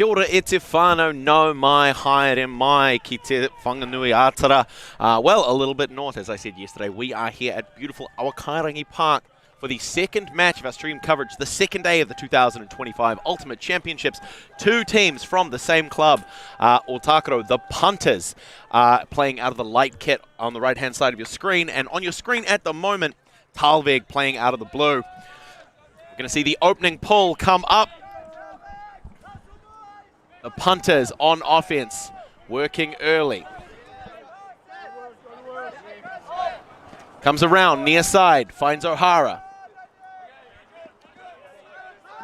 Kia ora e te whānau no mai haere mai ki te whanganui ātara. Well, a little bit north, as I said yesterday. We are here at beautiful Ōtākaro Park for the second match of our stream coverage, the second day of the 2025 Ultimate Championships. Two teams from the same club, Ōtākaro, the Punters, playing out of the light kit on the right-hand side of your screen. And on your screen at the moment, Thalweg playing out of the blue. We're going to see the opening pull come up. The Punters on offense, working early. Comes around, near side, finds O'Hara.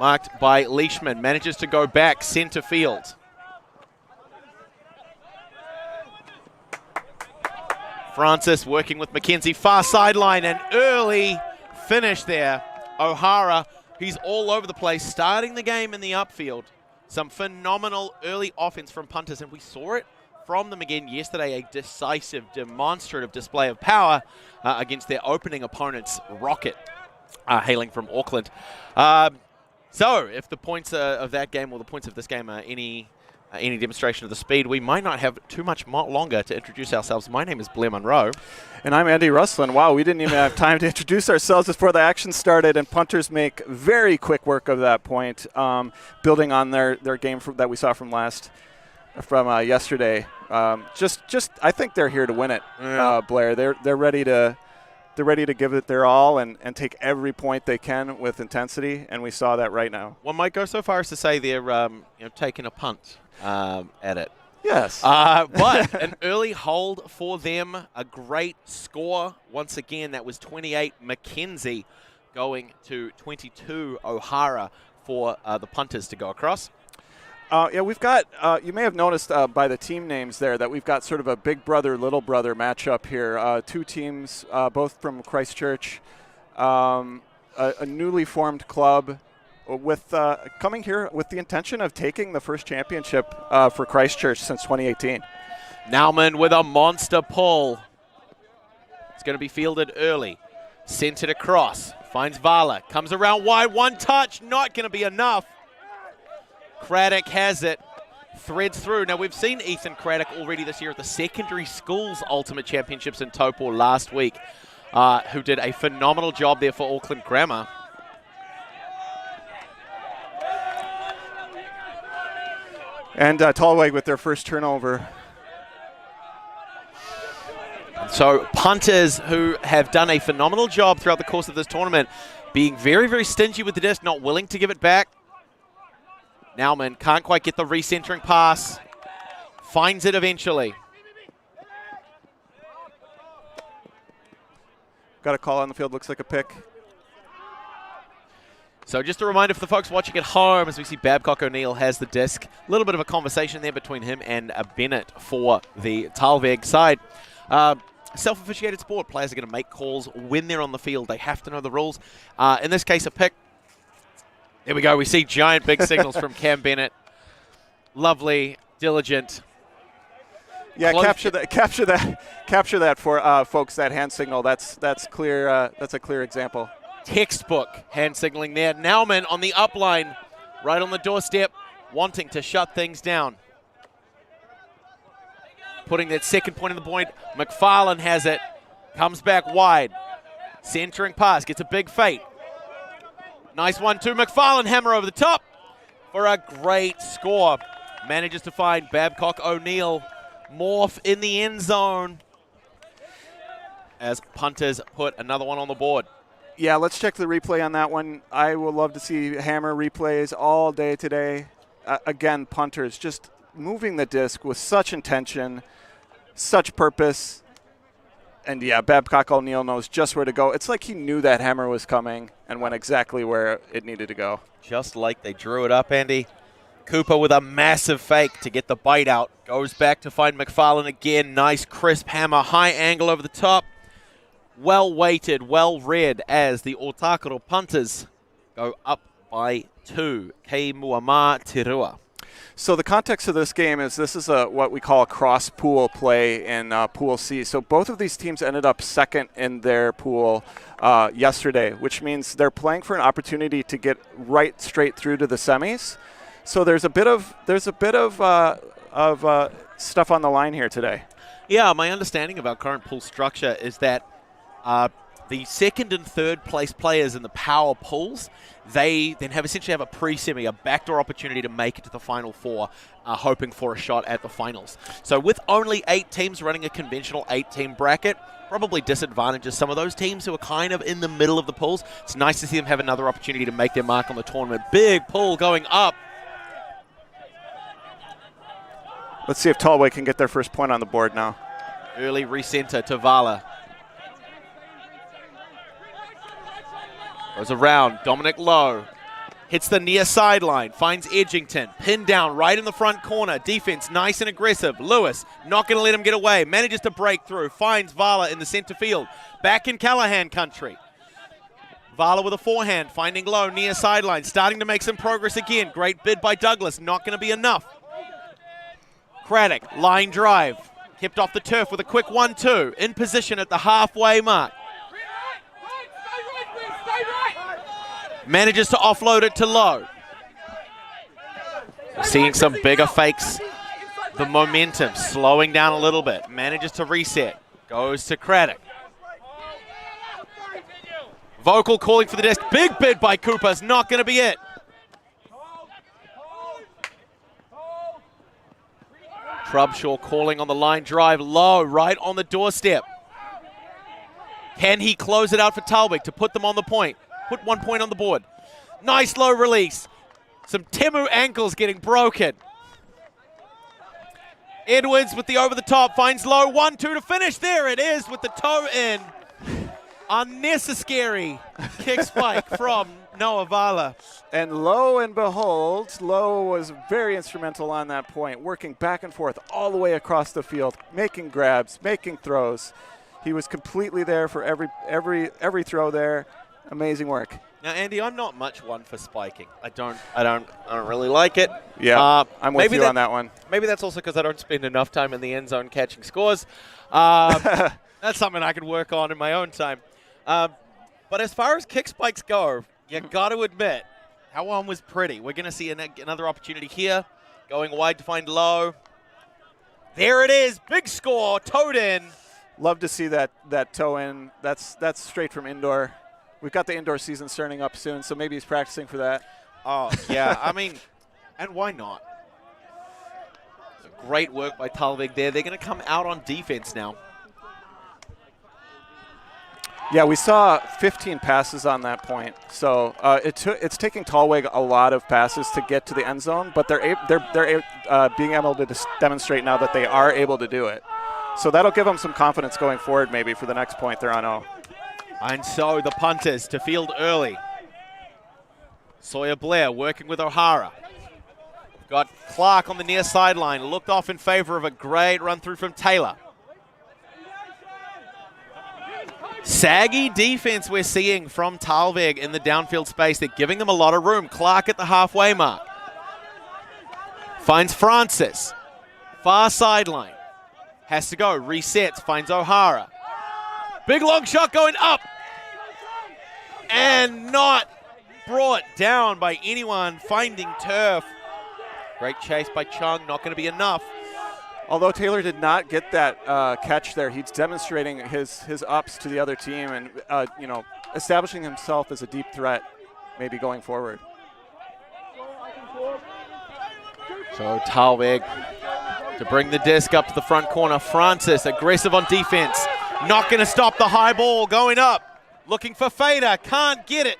Marked by Leishman, manages to go back center field. Francis working with Mackenzie, far sideline, and early finish there. O'Hara, he's all over the place, starting the game in the upfield. Some phenomenal early offense from Punters, and we saw it from them again yesterday, a decisive, demonstrative display of power against their opening opponents, Rocket, hailing from Auckland. So if the points of that game or the points of this game are any demonstration of the speed, we might not have too much longer to introduce ourselves. My name is Blair Monroe. And I'm Andy Russlin. Wow, we didn't even have time to introduce ourselves before the action started, and Punters make very quick work of that point, building on their game that we saw from yesterday. Just I think they're here to win it, Blair. They're ready to give it their all and take every point they can with intensity, and we saw that right now. One might go so far as to say they're taking a punt at it. Yes. But an early hold for them, a great score. Once again, that was 28 Mackenzie going to 22 O'Hara for the Punters to go across. Yeah, we've got, you may have noticed by the team names there that we've got sort of a big brother, little brother matchup here. Two teams, both from Christchurch, a newly formed club with coming here with the intention of taking the first championship for Christchurch since 2018. Nauman with a monster pull. It's going to be fielded early. Sent it across. Finds Vala. Comes around wide. One touch. Not going to be enough. Craddock has it. Threads through. Now, we've seen Ethan Craddock already this year at the Secondary Schools Ultimate Championships in Taupo last week, who did a phenomenal job there for Auckland Grammar. And Thalweg with their first turnover. So Punters, who have done a phenomenal job throughout the course of this tournament, being very, very stingy with the disc, not willing to give it back. Nauman can't quite get the recentering pass. Finds it eventually. Got a call on the field, looks like a pick. So just a reminder for the folks watching at home, as we see Babcock O'Neill has the disc. A little bit of a conversation there between him and Bennett for the Thalweg side. Self-officiated sport. Players are going to make calls when they're on the field. They have to know the rules. In this case, a pick. There we go. We see giant big signals from Cam Bennett. Lovely, diligent. Yeah, capture that for folks. That hand signal. That's clear. That's a clear example. Textbook hand signaling there. Nauman on the up line, right on the doorstep, wanting to shut things down. Putting that second point in the point. McFarlane has it. Comes back wide. Centering pass. Gets a big fate. Nice 1-2. McFarlane hammer over the top for a great score. Manages to find Babcock O'Neill morph in the end zone as Punters put another one on the board. Yeah, let's check the replay on that one. I will love to see hammer replays all day today. Again, Punters just moving the disc with such intention, such purpose. And yeah, Babcock O'Neill knows just where to go. It's like he knew that hammer was coming and went exactly where it needed to go. Just like they drew it up, Andy. Cooper with a massive fake to get the bite out. Goes back to find McFarlane again. Nice crisp hammer, high angle over the top. Well weighted, well read as the Ōtākaro Punters go up by 2. Kei Muamā Te Rua. So the context of this game is this is what we call a cross-pool play in Pool C. So both of these teams ended up second in their pool yesterday, which means they're playing for an opportunity to get right straight through to the semis. So there's a bit of stuff on the line here today. Yeah, my understanding of our current pool structure is that the second and third place players in the power pools, they then essentially have a pre-semi, a backdoor opportunity to make it to the Final Four, hoping for a shot at the finals. So with only 8 teams running a conventional 8-team bracket, probably disadvantages some of those teams who are kind of in the middle of the pools. It's nice to see them have another opportunity to make their mark on the tournament. Big pool going up. Let's see if Thalweg can get their first point on the board now. Early recenter to Vala. Goes around, Dominic Lowe. Hits the near sideline, finds Edgington. Pinned down right in the front corner. Defense nice and aggressive. Lewis not going to let him get away. Manages to break through. Finds Vala in the center field. Back in Callahan country. Vala with a forehand, finding Lowe near sideline. Starting to make some progress again. Great bid by Douglas. Not going to be enough. Craddock, line drive. Kept off the turf with a quick 1-2. In position at the halfway mark. Manages to offload it to Lowe. Seeing some bigger fakes. The momentum slowing down a little bit. Manages to reset. Goes to Craddock. Vocal calling for the disc. Big bid by Cooper's not going to be it. Trubshaw calling on the line drive. Low, right on the doorstep. Can he close it out for Thalweg to put them on the point? Put 1 point on the board. Nice low release. Some Temu ankles getting broken. Edwards with the over the top finds Low. 1-2 to finish. There it is with the toe in. Unnecessary kick spike from Noah Vala. And lo and behold, Lowe was very instrumental on that point, working back and forth all the way across the field, making grabs, making throws. He was completely there for every throw there. Amazing work. Now, Andy, I'm not much one for spiking. I don't really like it. Yeah, I'm with you on that one. Maybe that's also because I don't spend enough time in the end zone catching scores. That's something I can work on in my own time. But as far as kick spikes go, you got to admit, that one was pretty. We're going to see another opportunity here. Going wide to find Low. There it is. Big score. Toed in. Love to see that toe in. That's straight from indoor. We've got the indoor season starting up soon, so maybe he's practicing for that. Oh, yeah. I mean, and why not? Great work by Thalweg there. They're going to come out on defense now. Yeah, we saw 15 passes on that point. So it's taking Thalweg a lot of passes to get to the end zone, but they're being able to demonstrate now that they are able to do it. So that'll give them some confidence going forward maybe for the next point they're on 0. And so the punters to field early. Sawyer Blair working with O'Hara. Got Clark on the near sideline, looked off in favor of a great run through from Taylor. Saggy defense we're seeing from Thalweg in the downfield space. They're giving them a lot of room. Clark at the halfway mark. Finds Francis. Far sideline. Has to go. Resets. Finds O'Hara. Big long shot going up. And not brought down by anyone. Finding turf. Great chase by Chung. Not going to be enough. Although Taylor did not get that catch there, he's demonstrating his ups to the other team and establishing himself as a deep threat, maybe going forward. So Thalweg to bring the disc up to the front corner. Francis aggressive on defense, not going to stop the high ball going up. Looking for Fader, can't get it.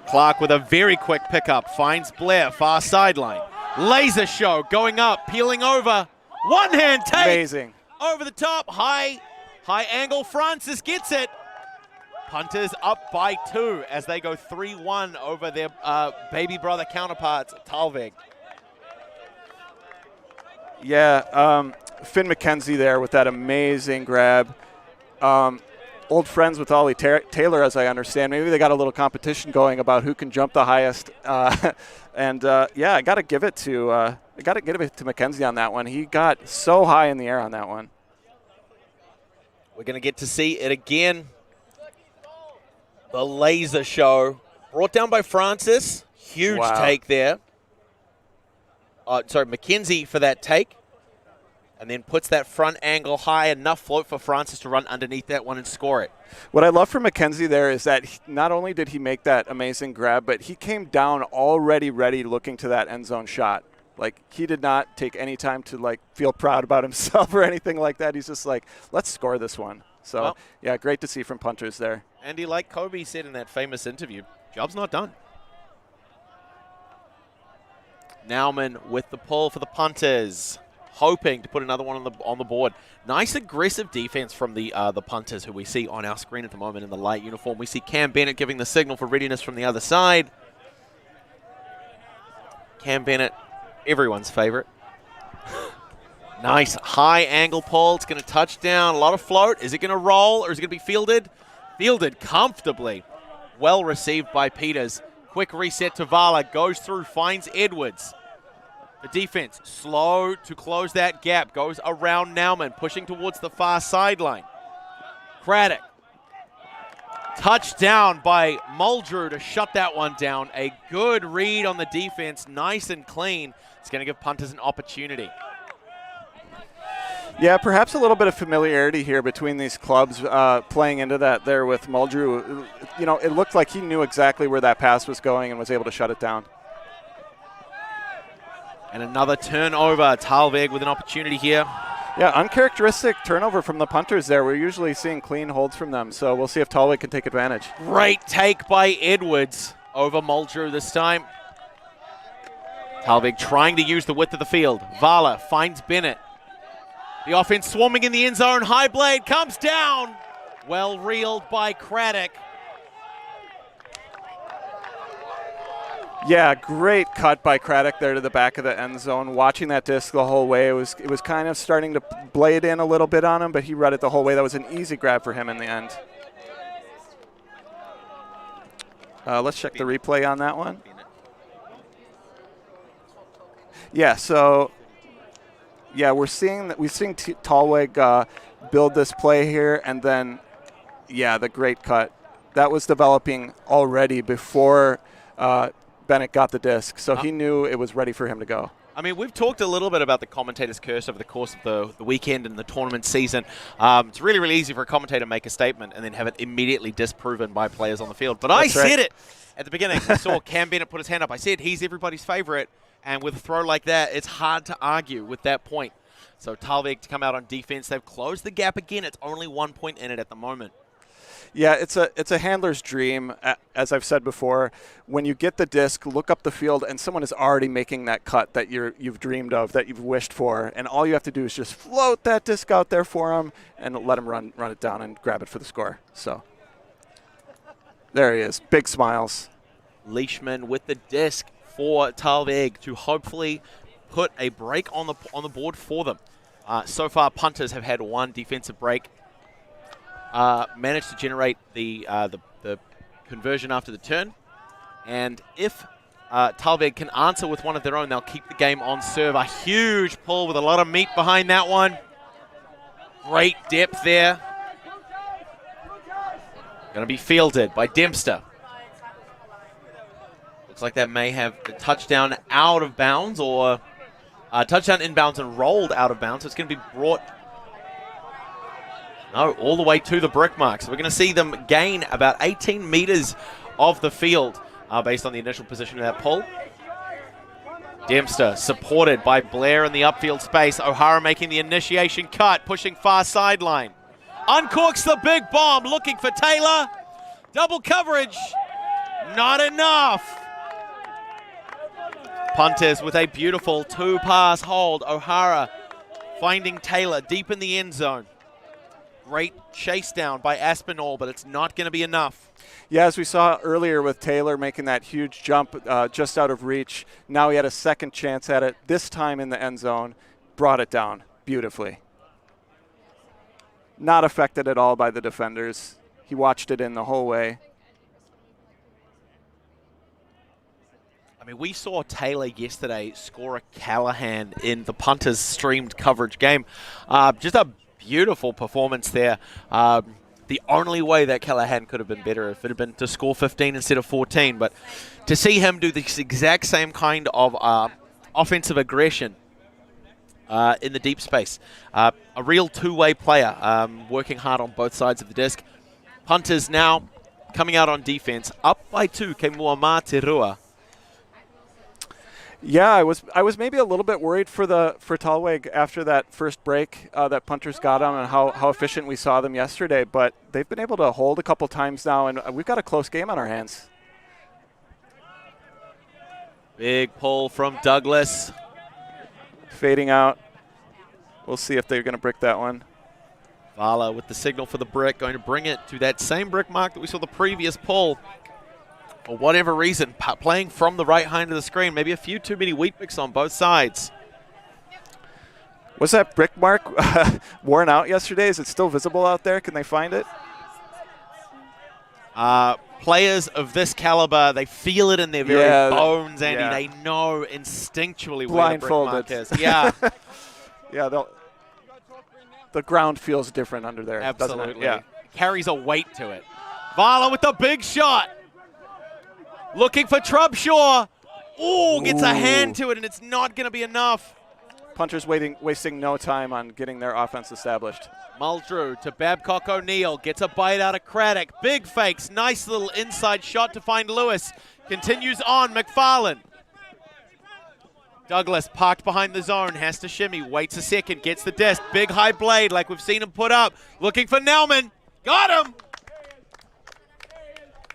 Clark with a very quick pickup, finds Blair, far sideline. Laser show going up, peeling over. One hand take. Amazing. Over the top, high angle. Francis gets it. Punters up by 2 as they go 3-1 over their baby brother counterparts, Thalweg. Yeah, Finn McKenzie there with that amazing grab. Old friends with Ollie Taylor, as I understand. Maybe they got a little competition going about who can jump the highest. Yeah, I got to give it to McKenzie on that one. He got so high in the air on that one. We're going to get to see it again. The laser show brought down by Francis. Huge take there. McKenzie for that take. And then puts that front angle high, enough float for Francis to run underneath that one and score it. What I love for McKenzie there is that not only did he make that amazing grab, but he came down already ready looking to that end zone shot. Like, he did not take any time to, feel proud about himself or anything like that. He's just like, let's score this one. So, yeah, great to see from Punters there. Andy, like Kobe said in that famous interview, job's not done. Nauman with the pull for the Punters. Hoping to put another one on the board. Nice aggressive defense from the Punters, who we see on our screen at the moment in the light uniform. We see Cam Bennett giving the signal for readiness from the other side. Cam Bennett, everyone's favorite. Nice high angle pull. It's going to touch down. A lot of float. Is it going to roll or is it going to be fielded? Fielded comfortably. Well received by Peters. Quick reset to Vala. Goes through, finds Edwards. The defense slow to close that gap. Goes around Nauman, pushing towards the far sideline. Craddock. Touchdown by Muldrew to shut that one down. A good read on the defense. Nice and clean. It's going to give Punters an opportunity. Yeah, perhaps a little bit of familiarity here between these clubs playing into that there with Muldrew. It looked like he knew exactly where that pass was going and was able to shut it down. And another turnover. Thalweg with an opportunity here. Yeah, uncharacteristic turnover from the Punters there. We're usually seeing clean holds from them, so we'll see if Thalweg can take advantage. Great take by Edwards over Muldrew this time. Thalweg trying to use the width of the field. Vala finds Bennett. The offense swarming in the end zone. High blade comes down. Well reeled by Craddock. Yeah, great cut by Craddock there to the back of the end zone. Watching that disc the whole way, it was kind of starting to blade in a little bit on him, but he read it the whole way. That was an easy grab for him in the end. Let's check the replay on that one. Yeah, so we're seeing Thalweg build this play here, and then the great cut that was developing already before Bennett got the disc, so he knew it was ready for him to go. I mean, we've talked a little bit about the commentator's curse over the course of the weekend and the tournament season. It's really, really easy for a commentator to make a statement and then have it immediately disproven by players on the field. But That's I said it at the beginning. I saw Cam Bennett put his hand up. I said he's everybody's favorite, and with a throw like that, it's hard to argue with that point. So Thalweg to come out on defense. They've closed the gap again. It's only 1 point in it at the moment. Yeah, it's a handler's dream, as I've said before. When you get the disc, look up the field, and someone is already making that cut that you've dreamed of, that you've wished for, and all you have to do is just float that disc out there for them and let them run it down and grab it for the score. So there he is, big smiles. Leishman with the disc for Thalweg to hopefully put a break on the board for them. So far, Punters have had one defensive break. Managed to generate the conversion after the turn. And if Thalweg can answer with one of their own, they'll keep the game on serve. A huge pull with a lot of meat behind that one. Great depth there. Going to be fielded by Dempster. Looks like that may have the touchdown out of bounds, or touchdown inbounds and rolled out of bounds. So it's going to be brought all the way to the brick mark. So we're going to see them gain about 18 meters of the field based on the initial position of that pull. Dempster supported by Blair in the upfield space. O'Hara making the initiation cut, pushing far sideline. Uncorks the big bomb, looking for Taylor. Double coverage. Not enough. Punters with a beautiful two-pass hold. O'Hara finding Taylor deep in the end zone. Great chase down by Aspinall, but it's not going to be enough. Yeah, as we saw earlier with Taylor making that huge jump just out of reach, now he had a second chance at it, this time in the end zone, brought it down beautifully. Not affected at all by the defenders. He watched it in the whole way. I mean, we saw Taylor yesterday score a Callahan in the Punters streamed coverage game. Just a beautiful performance there. The only way that Callahan could have been better if it had been to score 15 instead of 14. But to see him do this exact same kind of offensive aggression in the deep space. A real two-way player, working hard on both sides of the disc. Punters now coming out on defense, up by 2, Kemuama Terua. Yeah, I was maybe a little bit worried for Thalweg after that first break that Punters got on and how efficient we saw them yesterday, but they've been able to hold a couple times now, and we've got a close game on our hands. Big pull from Douglas. Fading out. We'll see if they're going to brick that one. Vala with the signal for the brick, going to bring it to that same brick mark that we saw the previous pull. For whatever reason, playing from the right hand of the screen. Maybe a few too many wheat bricks on both sides. Was that brick mark worn out yesterday? Is it still visible out there? Can they find it? Players of this caliber, they feel it in their very bones, Andy. Yeah. They know instinctually where the brick mark is. Yeah. Yeah, the ground feels different under there. Absolutely. Yeah. Carries a weight to it. Vala with the big shot. Looking for Trubshaw. Ooh, gets a hand to it, and it's not going to be enough. Punters wasting no time on getting their offense established. Muldrew to Babcock O'Neill. Gets a bite out of Craddock. Big fakes. Nice little inside shot to find Lewis. Continues on. McFarlane. Douglas parked behind the zone. Has to shimmy. Waits a second. Gets the disc. Big high blade like we've seen him put up. Looking for Nauman. Got him.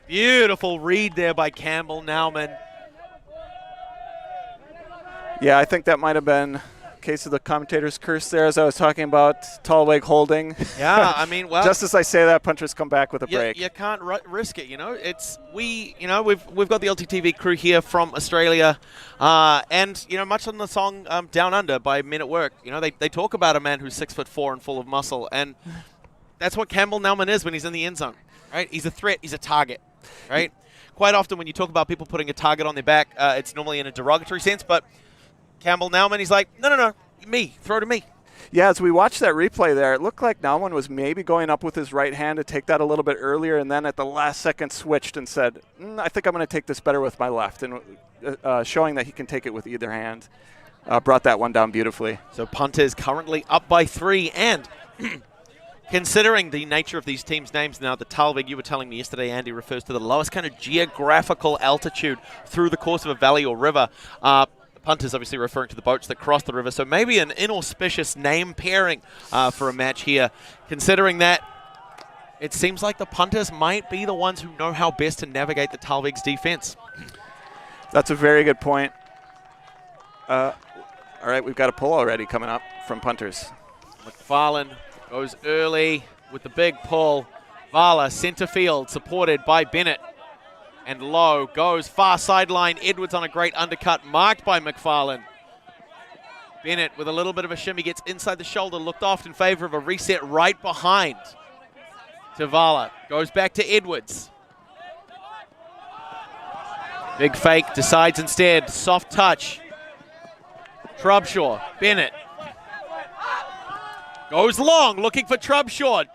Beautiful read there by Campbell Nauman. Yeah, I think that might have been a case of the commentator's curse there, as I was talking about Thalweg holding. Yeah, I mean, well, just as I say that, Punters come back with a break. You can't risk it, you know. We've got the ULTI.TV crew here from Australia, and much on the song "Down Under" by Men at Work. They talk about a man who's 6'4" and full of muscle, and that's what Campbell Nauman is when he's in the end zone. Right? He's a threat. He's a target. Right? Quite often when you talk about people putting a target on their back, it's normally in a derogatory sense, but Campbell Nauman, he's like, no, me, throw to me. Yeah, as we watched that replay there, it looked like Nauman was maybe going up with his right hand to take that a little bit earlier, and then at the last second switched and said, I think I'm going to take this better with my left, and showing that he can take it with either hand. Brought that one down beautifully. So Punters currently up by 3, and considering the nature of these teams' names now, the Thalweg, you were telling me yesterday, Andy, refers to the lowest kind of geographical altitude through the course of a valley or river. The Punters obviously referring to the boats that cross the river, so maybe an inauspicious name pairing for a match here, considering that it seems like the Punters might be the ones who know how best to navigate the Thalweg's defense. That's a very good point. All right, we've got a pull already coming up from Punters. McFarlane goes early with the big pull. Vala, center field, supported by Bennett. And low goes far sideline. Edwards on a great undercut, marked by McFarlane. Bennett with a little bit of a shimmy, gets inside the shoulder, looked off in favor of a reset right behind to Vala. Goes back to Edwards. Big fake, decides instead, soft touch. Trubshaw, Bennett. Goes long, looking for Trubshaw.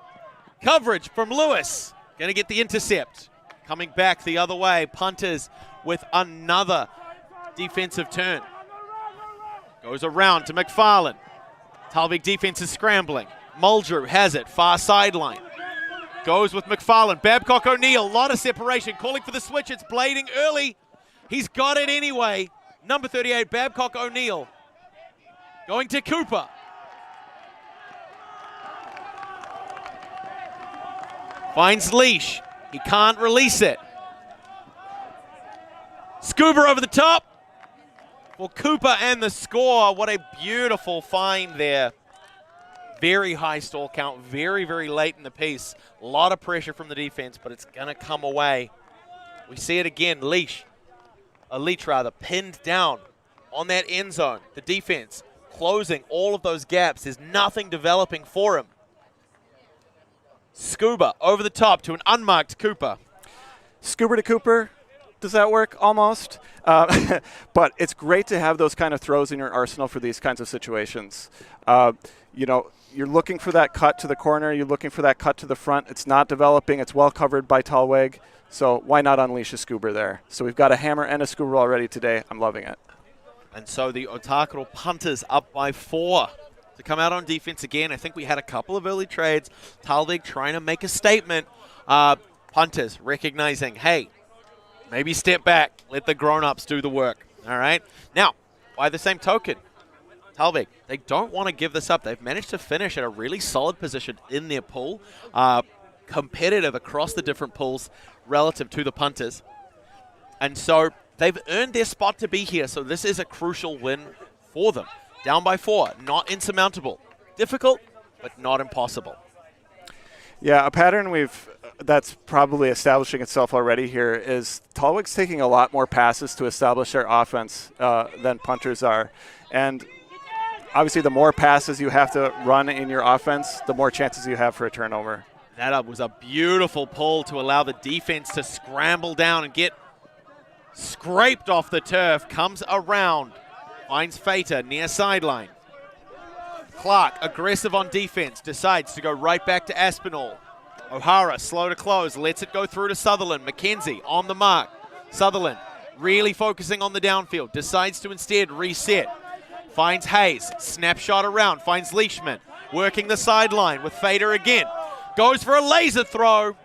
Coverage from Lewis. Going to get the intercept. Coming back the other way, Punters with another defensive turn. Goes around to McFarlane. Thalweg defense is scrambling. Muldrew has it, far sideline. Goes with McFarlane. Babcock O'Neill, lot of separation, calling for the switch. It's blading early. He's got it anyway. Number 38, Babcock O'Neill. Going to Cooper. Finds Leash. He can't release it. Scuba over the top. Well, Cooper and the score. What a beautiful find there. Very high stall count, very, very late in the piece. A lot of pressure from the defense, but it's going to come away. We see it again. Leash, pinned down on that end zone. The defense closing all of those gaps. There's nothing developing for him. Scuba over the top to an unmarked Cooper. Scuba to Cooper. Does that work? Almost. But it's great to have those kind of throws in your arsenal for these kinds of situations. You know, you're looking for that cut to the corner. You're looking for that cut to the front. It's not developing. It's well covered by Thalweg. So why not unleash a Scuba there? So we've got a hammer and a Scuba already today. I'm loving it. And so the Ōtākaro Punters up by 4 to come out on defense again. I think we had a couple of early trades. Thalweg trying to make a statement. Punters recognizing, hey, maybe step back. Let the grown-ups do the work. All right? Now, by the same token, Thalweg, they don't want to give this up. They've managed to finish at a really solid position in their pool, competitive across the different pools relative to the Punters. And so they've earned their spot to be here, so this is a crucial win for them. Down by 4, not insurmountable. Difficult, but not impossible. Yeah, a pattern that's probably establishing itself already here is Thalweg's taking a lot more passes to establish their offense than Punters are. And obviously, the more passes you have to run in your offense, the more chances you have for a turnover. That was a beautiful pull to allow the defense to scramble down and get scraped off the turf. Comes around, finds Fater near sideline. Clark, aggressive on defense, decides to go right back to Aspinall. O'Hara, slow to close, lets it go through to Sutherland. McKenzie on the mark. Sutherland really focusing on the downfield, decides to instead reset. Finds Hayes, snapshot around, finds Leishman, working the sideline with Fader again. Goes for a laser throw.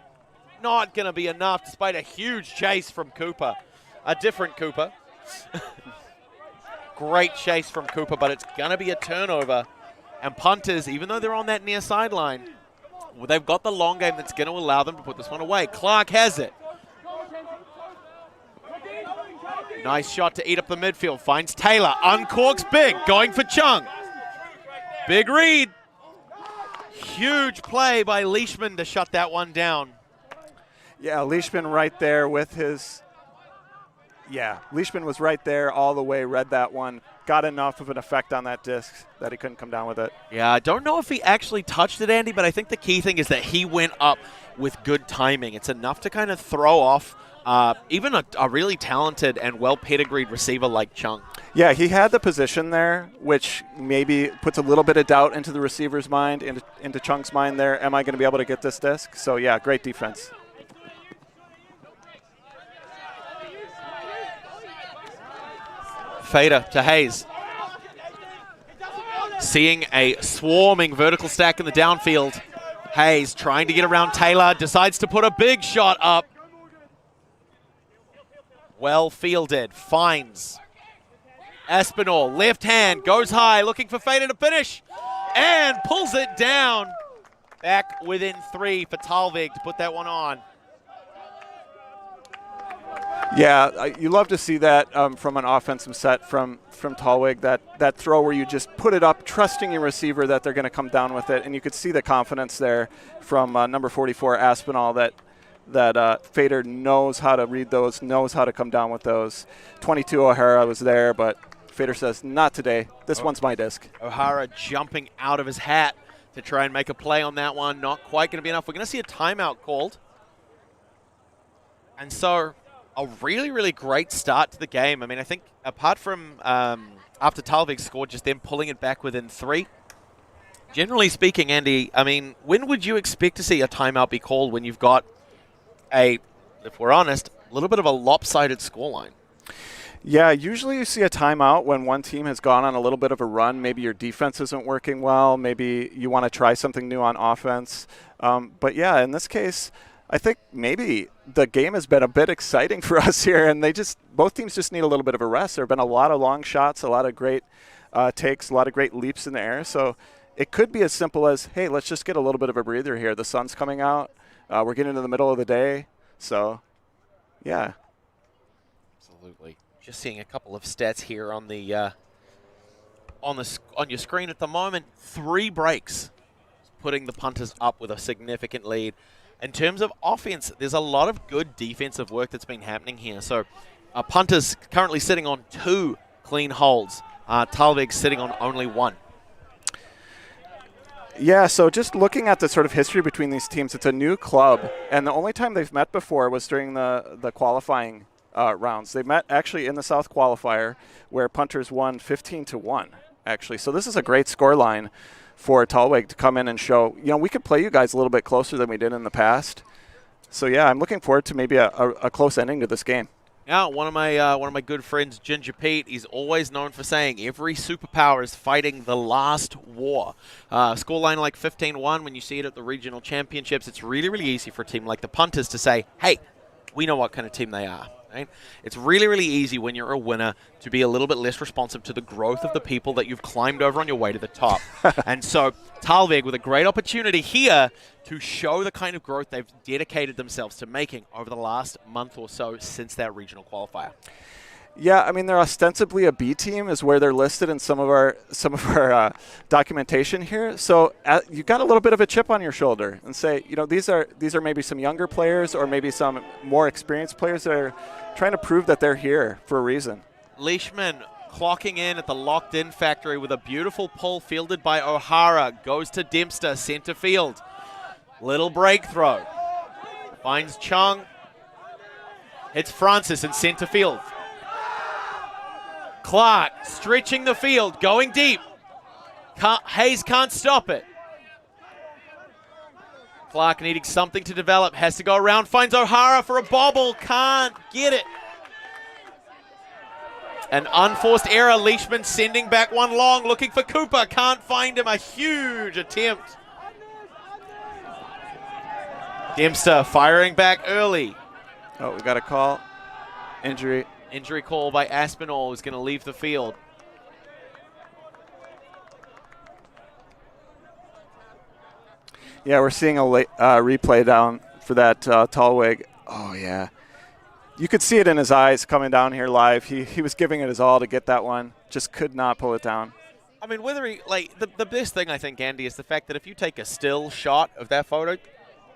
Not going to be enough despite a huge chase from Cooper. A different Cooper. Great chase from Cooper, but it's going to be a turnover. And Punters, even though they're on that near sideline, well, they've got the long game that's going to allow them to put this one away. Clark has it. Nice shot to eat up the midfield. Finds Taylor. Uncorks big. Going for Chung. Big read. Huge play by Leishman to shut that one down. Yeah, Leishman right there with his... Yeah, Leishman was right there all the way, read that one. Got enough of an effect on that disc that he couldn't come down with it. Yeah, I don't know if he actually touched it, Andy, but I think the key thing is that he went up with good timing. It's enough to kind of throw off even a really talented and well-pedigreed receiver like Chung. Yeah, he had the position there, which maybe puts a little bit of doubt into the receiver's mind, into Chung's mind there. Am I going to be able to get this disc? So, yeah, great defense. Fader to Hayes. Seeing a swarming vertical stack in the downfield. Hayes trying to get around Taylor, decides to put a big shot up. Well fielded, finds Aspinall, left hand, goes high, looking for Fader to finish, and pulls it down. Back within 3 for Thalweg to put that one on. Yeah, you love to see that from an offensive set from Thalweg, that throw where you just put it up, trusting your receiver that they're going to come down with it. And you could see the confidence there from number 44, Aspinall, that Fader knows how to read those, knows how to come down with those. 22, O'Hara was there, but Fader says, not today. This one's my disc. O'Hara jumping out of his hat to try and make a play on that one. Not quite going to be enough. We're going to see a timeout called. And so a really, really great start to the game. I mean, I think apart from after Thalweg scored, just them pulling it back within 3. Generally speaking, Andy, I mean, when would you expect to see a timeout be called when you've got if we're honest, a little bit of a lopsided scoreline? Yeah, usually you see a timeout when one team has gone on a little bit of a run. Maybe your defense isn't working well. Maybe you want to try something new on offense. But yeah, in this case, I think maybe the game has been a bit exciting for us here, and both teams just need a little bit of a rest. There have been a lot of long shots, a lot of great takes, a lot of great leaps in the air. So it could be as simple as, hey, let's just get a little bit of a breather here. The sun's coming out. We're getting into the middle of the day. So, yeah. Absolutely. Just seeing a couple of stats here on the on your screen at the moment. 3 breaks, putting the Punters up with a significant lead. In terms of offense, there's a lot of good defensive work that's been happening here. So, Punters currently sitting on 2 clean holds. Thalweg sitting on only 1. Yeah, so just looking at the sort of history between these teams, it's a new club, and the only time they've met before was during the qualifying rounds. They met actually in the South qualifier, where Punters won 15-1, actually. So this is a great scoreline for Thalweg to come in and show, we could play you guys a little bit closer than we did in the past. So yeah, I'm looking forward to maybe a close ending to this game. Yeah, one of my good friends, Ginger Pete, he's always known for saying every superpower is fighting the last war. Scoreline like 15-1, when you see it at the regional championships, it's really, really easy for a team like the Punters to say, hey, we know what kind of team they are. Right? It's really, really easy when you're a winner to be a little bit less responsive to the growth of the people that you've climbed over on your way to the top. And so Thalweg with a great opportunity here to show the kind of growth they've dedicated themselves to making over the last month or so since that regional qualifier. Yeah, I mean, they're ostensibly a B team is where they're listed in some of our documentation here. So you got a little bit of a chip on your shoulder and say, these are maybe some younger players or maybe some more experienced players that are trying to prove that they're here for a reason. Leishman clocking in at the locked-in factory with a beautiful pull fielded by O'Hara. Goes to Dempster, center field. Little break throw. Finds Chung. Hits Francis in center field. Clark stretching the field, going deep. Hayes can't stop it. Clark needing something to develop, has to go around, finds O'Hara for a bobble, can't get it. An unforced error, Leishman sending back one long, looking for Cooper, can't find him, a huge attempt. Dempster firing back early. Oh, we got a call. Injury. Injury call by Aspinall, who's going to leave the field. Yeah, we're seeing a replay down for that Thalweg. Oh, yeah. You could see it in his eyes coming down here live. He was giving it his all to get that one. Just could not pull it down. I mean, whether he, the best thing, I think, Andy, is the fact that if you take a still shot of that photo,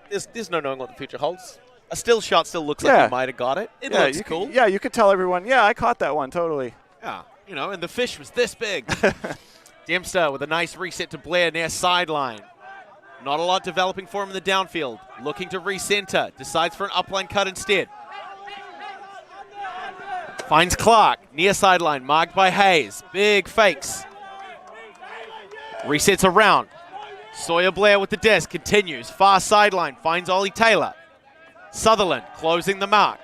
there's no knowing what the future holds. A still shot still looks like he might have got it. It looks cool. You could tell everyone, yeah, I caught that one, totally. Yeah, and the fish was this big. Dempster with a nice reset to Blair near sideline. Not a lot developing for him in the downfield. Looking to recenter. Decides for an upline cut instead. Finds Clark near sideline, marked by Hayes. Big fakes. Resets around. Sawyer Blair with the desk, continues. Far sideline, finds Ollie Taylor. Sutherland closing the mark.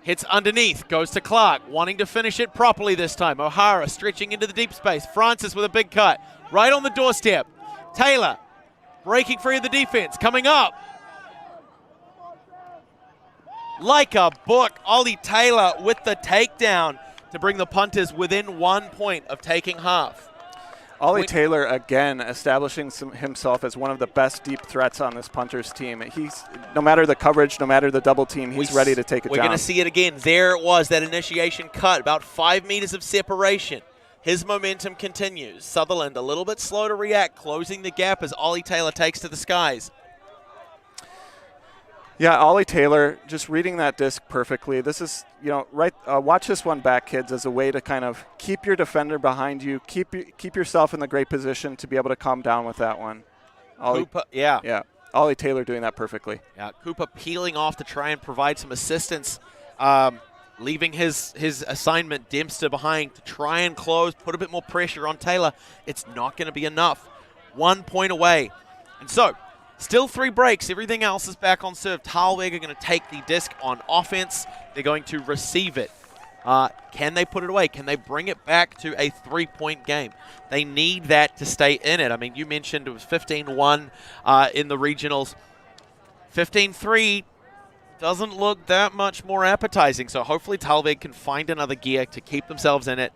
Hits underneath, goes to Clark, wanting to finish it properly this time. O'Hara stretching into the deep space. Francis with a big cut, right on the doorstep. Taylor breaking free of the defense, coming up. Like a book, Ollie Taylor with the takedown. to bring the Punters within 1 point of taking half. Ollie Taylor, again, establishing himself as one of the best deep threats on this Punters team. He's, no matter the coverage, no matter the double team, he's ready to take it down. We're going to see it again. There it was, that initiation cut, about 5 meters of separation. His momentum continues. Sutherland a little bit slow to react, closing the gap as Ollie Taylor takes to the skies. Yeah, Ollie Taylor just reading that disc perfectly. This is, watch this one back, kids, as a way to kind of keep your defender behind you, keep yourself in the great position to be able to calm down with that one. Cooper, yeah. Yeah, Ollie Taylor doing that perfectly. Yeah, Cooper peeling off to try and provide some assistance, leaving his assignment, Dempster, behind to try and close, put a bit more pressure on Taylor. It's not going to be enough. 1 point away. And so, still 3 breaks. Everything else is back on serve. Thalweg are going to take the disc on offense. They're going to receive it. Can they put it away? Can they bring it back to a 3-point game? They need that to stay in it. I mean, you mentioned it was 15-1 in the regionals. 15-3 doesn't look that much more appetizing. So hopefully Thalweg can find another gear to keep themselves in it.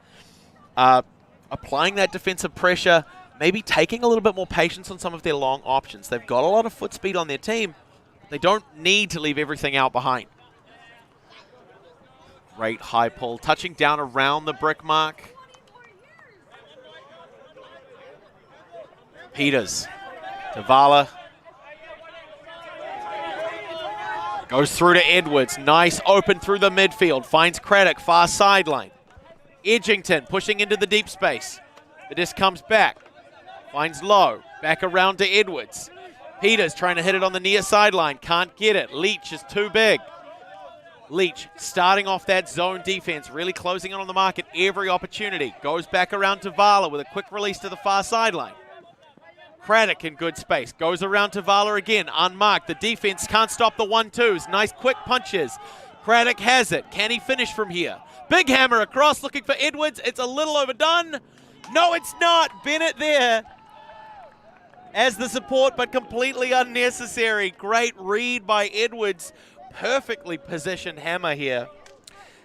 Applying that defensive pressure, maybe taking a little bit more patience on some of their long options. They've got a lot of foot speed on their team. They don't need to leave everything out behind. Great high pull, touching down around the brick mark. Peters to Vala. Goes through to Edwards. Nice open through the midfield. Finds Craddock, far sideline. Edgington pushing into the deep space. The disc comes back. Finds Lowe. Back around to Edwards. Peters trying to hit it on the near sideline. Can't get it. Leach is too big. Leach starting off that zone defense, really closing in on the mark at every opportunity. Goes back around to Vala with a quick release to the far sideline. Craddock in good space. Goes around to Vala again, unmarked. The defense can't stop the 1-2s. Nice quick punches. Craddock has it. Can he finish from here? Big hammer across, looking for Edwards. It's a little overdone. No, it's not. Bennett there as the support, but completely unnecessary. Great read by Edwards. Perfectly positioned hammer here.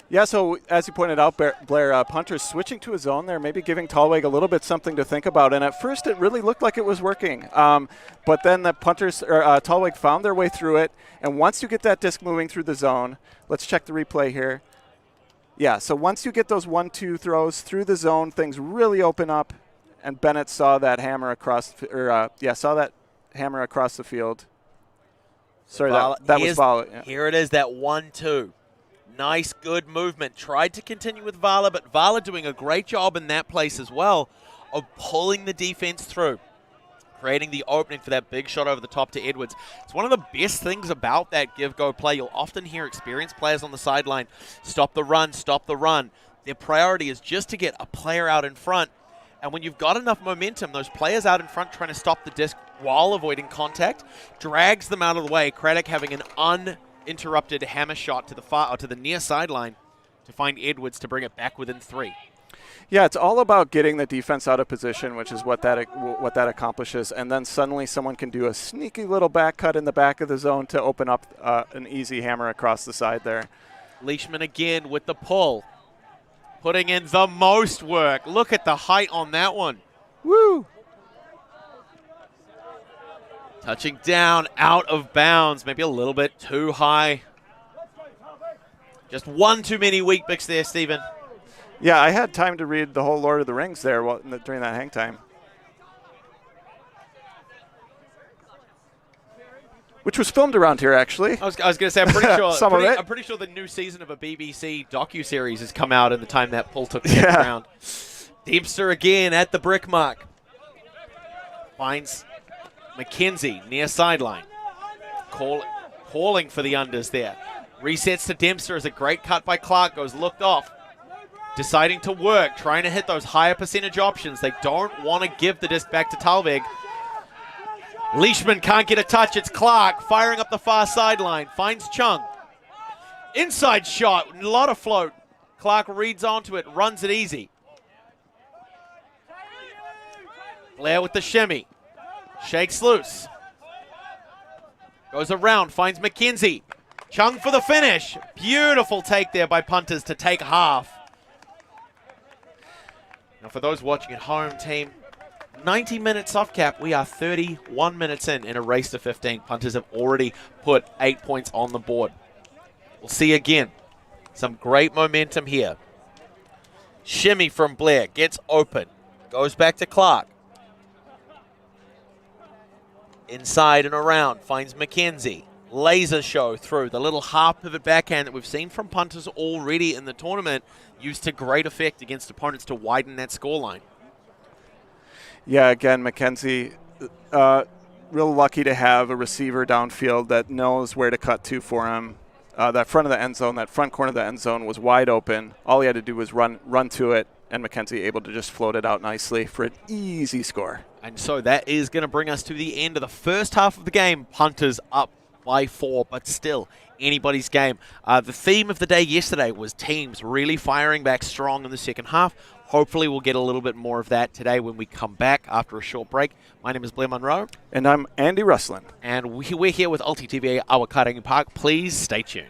Yeah, so as you pointed out, Blair, Punters switching to a zone there, maybe giving Thalweg a little bit something to think about. And at first, it really looked like it was working. But then the Punters, Thalweg found their way through it. And once you get that disc moving through the zone, let's check the replay here. Yeah, so once you get those 1-2 throws through the zone, things really open up. And Bennett saw that hammer across, saw that hammer across the field. Sorry, that was Vala. Yeah. Here it is, that 1-2. Nice, good movement. Tried to continue with Vala, but Vala doing a great job in that place as well of pulling the defense through, creating the opening for that big shot over the top to Edwards. It's one of the best things about that give-go play. You'll often hear experienced players on the sideline stop the run, stop the run. Their priority is just to get a player out in front. And when you've got enough momentum, those players out in front trying to stop the disc while avoiding contact drags them out of the way. Craddock having an uninterrupted hammer shot to the far, or to the near sideline to find Edwards to bring it back within 3. Yeah, it's all about getting the defense out of position, which is what that accomplishes. And then suddenly someone can do a sneaky little back cut in the back of the zone to open up an easy hammer across the side there. Leishman again with the pull. Putting in the most work. Look at the height on that one. Woo! Touching down, out of bounds. Maybe a little bit too high. Just one too many weak picks there, Stephen. Yeah, I had time to read the whole Lord of the Rings there during that hang time. Which was filmed around here, actually. I was going to say, I'm pretty sure Some of it. I'm pretty sure the new season of a BBC docuseries has come out in the time that pull took place around. Dempster again at the brick mark. Finds McKenzie near sideline. Calling for the unders there. Resets to Dempster as a great cut by Clark goes looked off. Deciding to work, trying to hit those higher percentage options. They don't want to give the disc back to Thalweg. Leishman can't get a touch. It's Clark firing up the far sideline. Finds Chung. Inside shot. A lot of float. Clark reads onto it. Runs it easy. Blair with the shimmy. Shakes loose. Goes around. Finds McKenzie. Chung for the finish. Beautiful take there by Punters to take half. Now for those watching at home, team, 90-minute soft cap. We are 31 minutes in a race to 15. Punters have already put 8 points on the board. We'll see again. Some great momentum here. Shimmy from Blair. Gets open. Goes back to Clark. Inside and around. Finds Mackenzie. Laser show through. The little half pivot backhand that we've seen from Punters already in the tournament. Used to great effect against opponents to widen that scoreline. Yeah, again, Mackenzie, real lucky to have a receiver downfield that knows where to cut to for him. That front of the end zone, that front corner of the end zone was wide open. All he had to do was run to it, and Mackenzie able to just float it out nicely for an easy score. And so that is going to bring us to the end of the first half of the game. Punters up by 4, but still anybody's game. The theme of the day yesterday was teams really firing back strong in the second half. Hopefully we'll get a little bit more of that today when we come back after a short break. My name is Blair Munro. And I'm Andy Russlin. And we're here with ULTI.TV, Ōtākaro Park. Please stay tuned.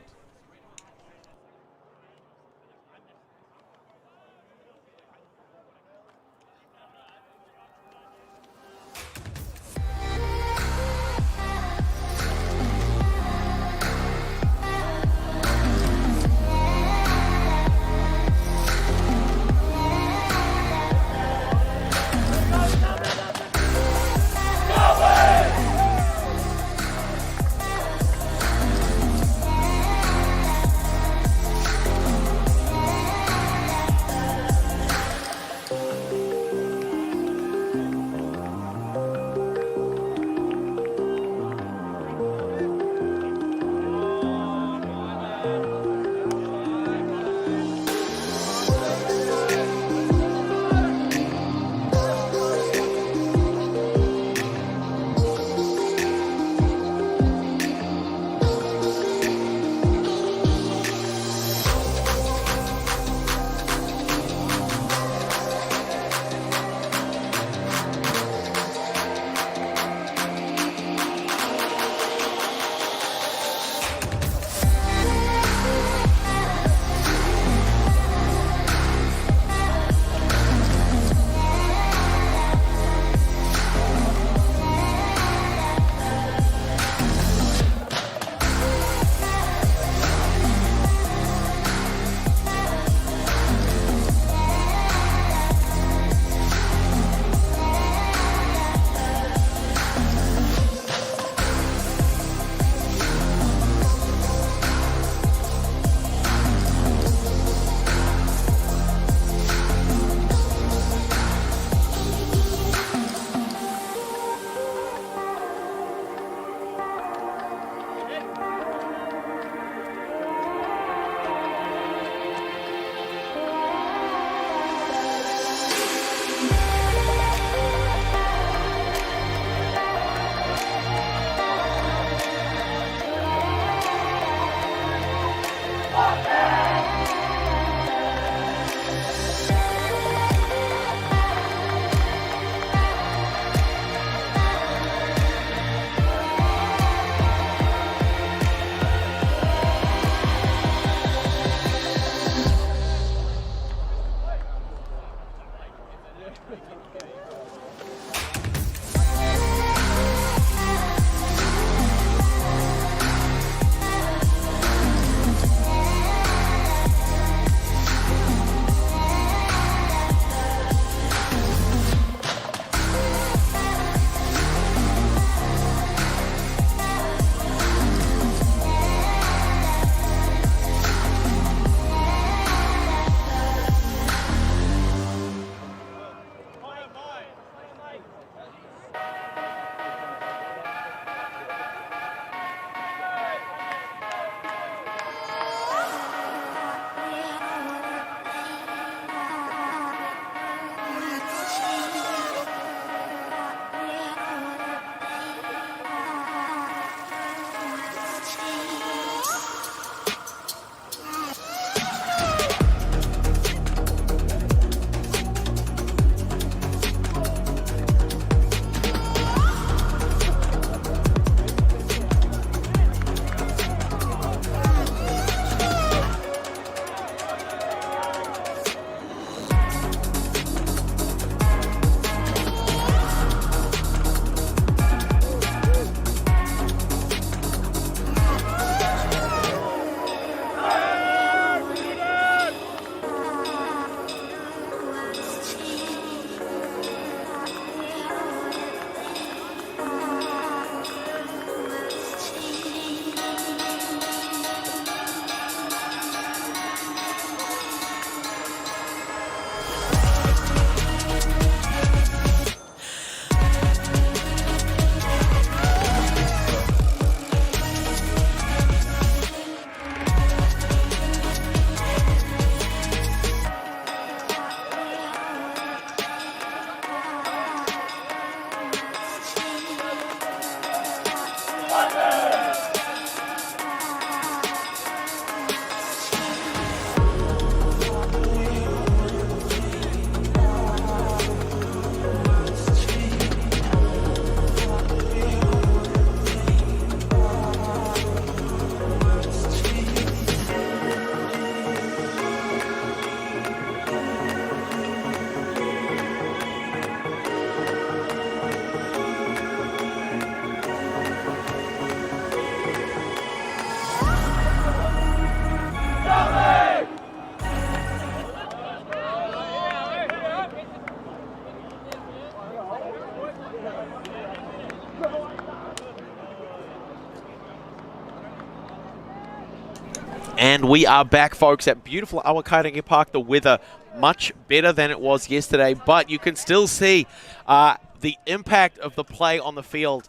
And we are back, folks, at beautiful Ōtākaro Park. The weather much better than it was yesterday, but you can still see the impact of the play on the field.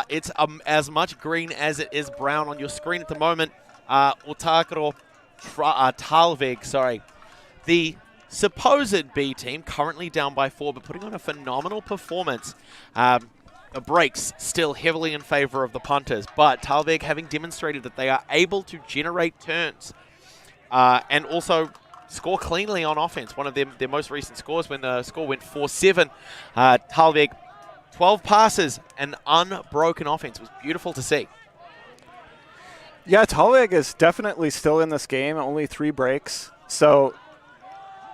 It's as much green as it is brown on your screen at the moment. Ōtākaro Thalweg, sorry. The supposed B team, currently down by 4, but putting on a phenomenal performance. The breaks still heavily in favor of the punters, but Thalweg having demonstrated that they are able to generate turns and also score cleanly on offense. One of their most recent scores, when the score went 4-7, Thalweg 12 passes and unbroken offense. It was beautiful to see. Yeah, Thalweg is definitely still in this game, only 3 breaks. So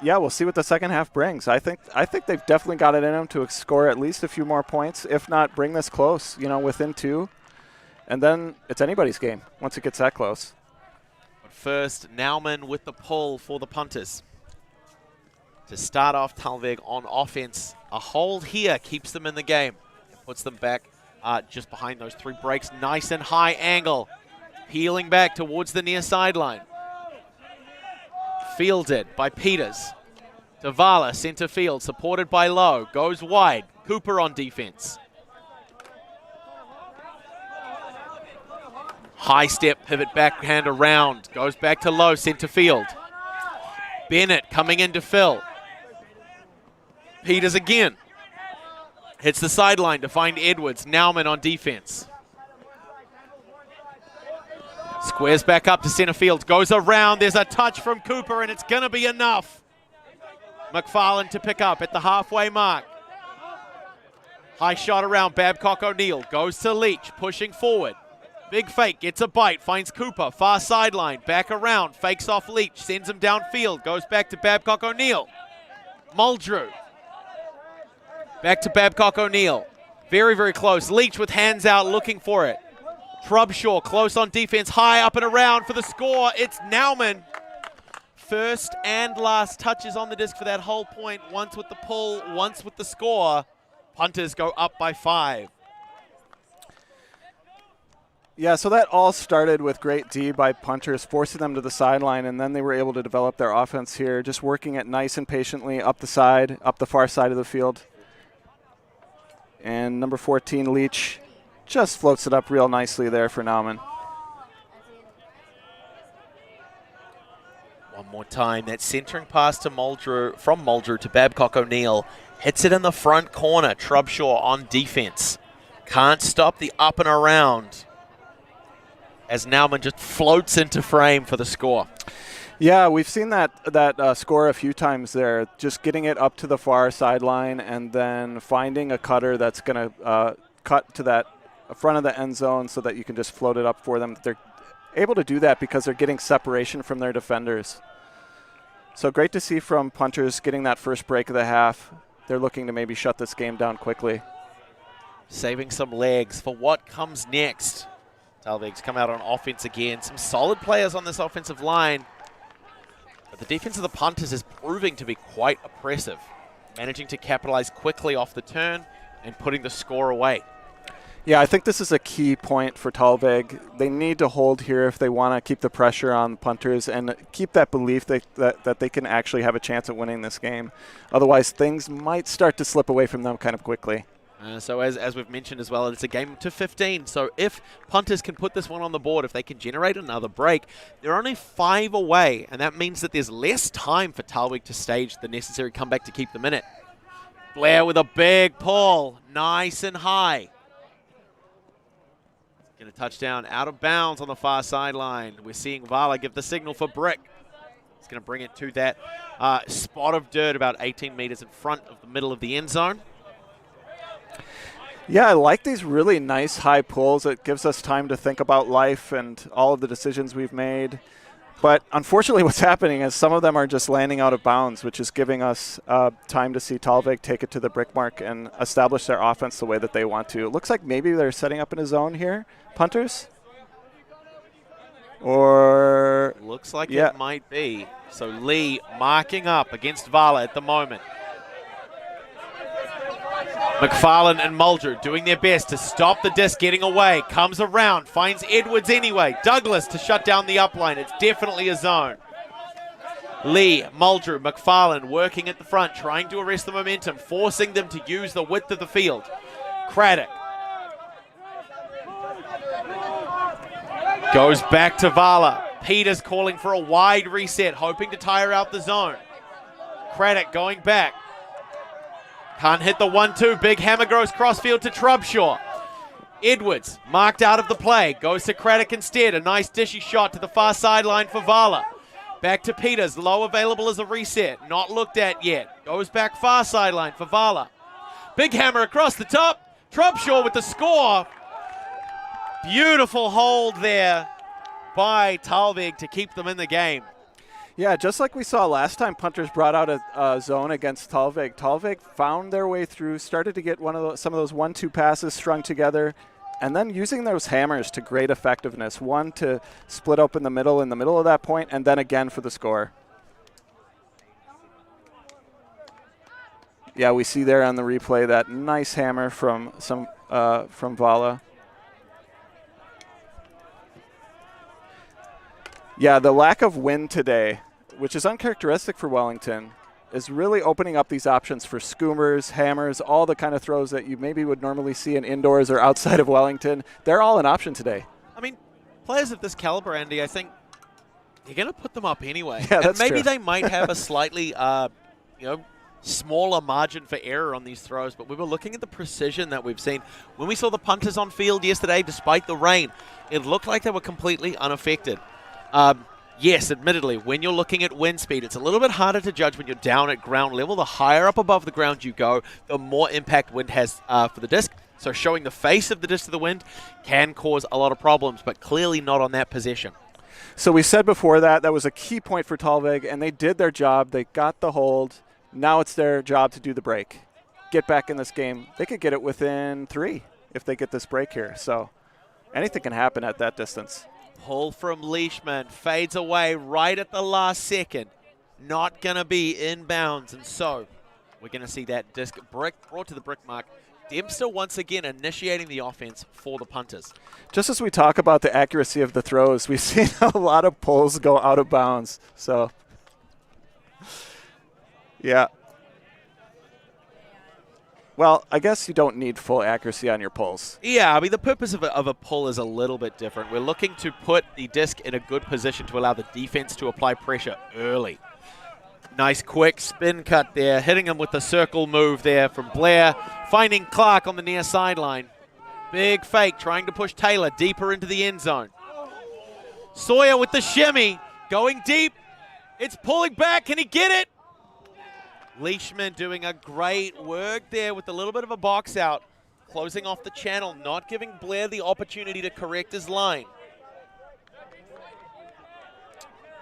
yeah, we'll see what the second half brings. I think they've definitely got it in them to score at least a few more points, if not bring this close, within 2. And then it's anybody's game once it gets that close. But first, Nauman with the pull for the punters. To start off Thalweg on offense, a hold here keeps them in the game. It puts them back just behind those 3 breaks. Nice and high angle. Peeling back towards the near sideline. Fielded by Peters. Tavala, center field, supported by Lowe. Goes wide. Cooper on defense. High step, pivot backhand around. Goes back to Lowe, center field. Bennett coming in to fill. Peters again. Hits the sideline to find Edwards. Nauman on defense. Squares back up to center field, goes around, there's a touch from Cooper and it's going to be enough. McFarlane to pick up at the halfway mark. High shot around, Babcock O'Neill, goes to Leach, pushing forward. Big fake, gets a bite, finds Cooper, far sideline, back around, fakes off Leach, sends him downfield, goes back to Babcock O'Neill. Muldrew. Back to Babcock O'Neill. Very, very close. Leach with hands out looking for it. Trubshaw close on defense, high up and around for the score. It's Nauman. First and last touches on the disc for that whole point. Once with the pull, once with the score. Punters go up by 5. Yeah, so that all started with great D by punters, forcing them to the sideline, and then they were able to develop their offense here, just working it nice and patiently up the side, up the far side of the field. And number 14, Leach, just floats it up real nicely there for Nauman. One more time, that centering pass to Muldrew, from Muldrew to Babcock O'Neill. Hits it in the front corner, Trubshaw on defense. Can't stop the up and around as Nauman just floats into frame for the score. Yeah, we've seen that score a few times there, just getting it up to the far sideline and then finding a cutter that's going to cut to that front of the end zone so that you can just float it up for them. They're able to do that because they're getting separation from their defenders. So great to see from punters getting that first break of the half. They're looking to maybe shut this game down quickly. Saving some legs for what comes next. Thalweg's come out on offense again. Some solid players on this offensive line. But the defense of the punters is proving to be quite oppressive. Managing to capitalize quickly off the turn and putting the score away. Yeah, I think this is a key point for Thalweg. They need to hold here if they want to keep the pressure on punters and keep that belief that they can actually have a chance at winning this game. Otherwise, things might start to slip away from them kind of quickly. So as we've mentioned as well, it's a game to 15. So if punters can put this one on the board, if they can generate another break, they're only 5 away, and that means that there's less time for Thalweg to stage the necessary comeback to keep them in it. Blair with a big pull, nice and high. Get a touchdown out of bounds on the far sideline. We're seeing Vala give the signal for Brick. He's going to bring it to that spot of dirt about 18 meters in front of the middle of the end zone. Yeah, I like these really nice high pulls. It gives us time to think about life and all of the decisions we've made. But unfortunately what's happening is some of them are just landing out of bounds, which is giving us time to see Thalweg take it to the brick mark and establish their offense the way that they want to. It looks like maybe they're setting up in a zone here, punters. Or looks like it might be. So Lee marking up against Vala at the moment. McFarlane and Muldrew doing their best to stop the disc getting away. Comes around, finds Edwards anyway. Douglas to shut down the upline. It's definitely a zone. Lee, Muldrew, McFarlane working at the front, trying to arrest the momentum, forcing them to use the width of the field. Craddock goes back to Vala. Peters calling for a wide reset, hoping to tire out the zone. Craddock going back. Can't hit the 1-2. Big hammer goes crossfield to Trubshaw. Edwards marked out of the play. Goes to Craddock instead. A nice dishy shot to the far sideline for Vala. Back to Peters. Low available as a reset. Not looked at yet. Goes back far sideline for Vala. Big hammer across the top. Trubshaw with the score. Beautiful hold there by Thalweg to keep them in the game. Yeah, just like we saw last time, Punters brought out a zone against Thalweg. Thalweg found their way through, started to get some of those 1-2 passes strung together, and then using those hammers to great effectiveness. One to split up in the middle of that point, and then again for the score. Yeah, we see there on the replay that nice hammer from Vala. Yeah, the lack of wind today, which is uncharacteristic for Wellington, is really opening up these options for schoomers, hammers, all the kind of throws that you maybe would normally see in indoors or outside of Wellington. They're all an option today. I mean, players of this caliber, Andy, I think you're going to put them up anyway. Yeah, and maybe true. they might have a slightly, smaller margin for error on these throws, but we were looking at the precision that we've seen. When we saw the Punters on field yesterday, despite the rain, it looked like they were completely unaffected. Yes, admittedly, when you're looking at wind speed, it's a little bit harder to judge when you're down at ground level. The higher up above the ground you go, the more impact wind has for the disc. So showing the face of the disc to the wind can cause a lot of problems, but clearly not on that possession. So we said before that was a key point for Thalweg, and they did their job. They got the hold. Now it's their job to do the break. Get back in this game. They could get it within 3 if they get this break here. So anything can happen at that distance. Pull from Leishman, fades away right at the last second. Not going to be inbounds, and so we're going to see that disc brought to the brick mark. Dempster once again initiating the offense for the Punters. Just as we talk about the accuracy of the throws, we've seen a lot of pulls go out of bounds. So, yeah. Well, I guess you don't need full accuracy on your pulls. Yeah, I mean, the purpose of a pull is a little bit different. We're looking to put the disc in a good position to allow the defense to apply pressure early. Nice quick spin cut there, hitting him with the circle move there from Blair, finding Clark on the near sideline. Big fake, trying to push Taylor deeper into the end zone. Sawyer with the shimmy, going deep. It's pulling back. Can he get it? Leishman doing a great work there with a little bit of a box out, closing off the channel, not giving Blair the opportunity to correct his line.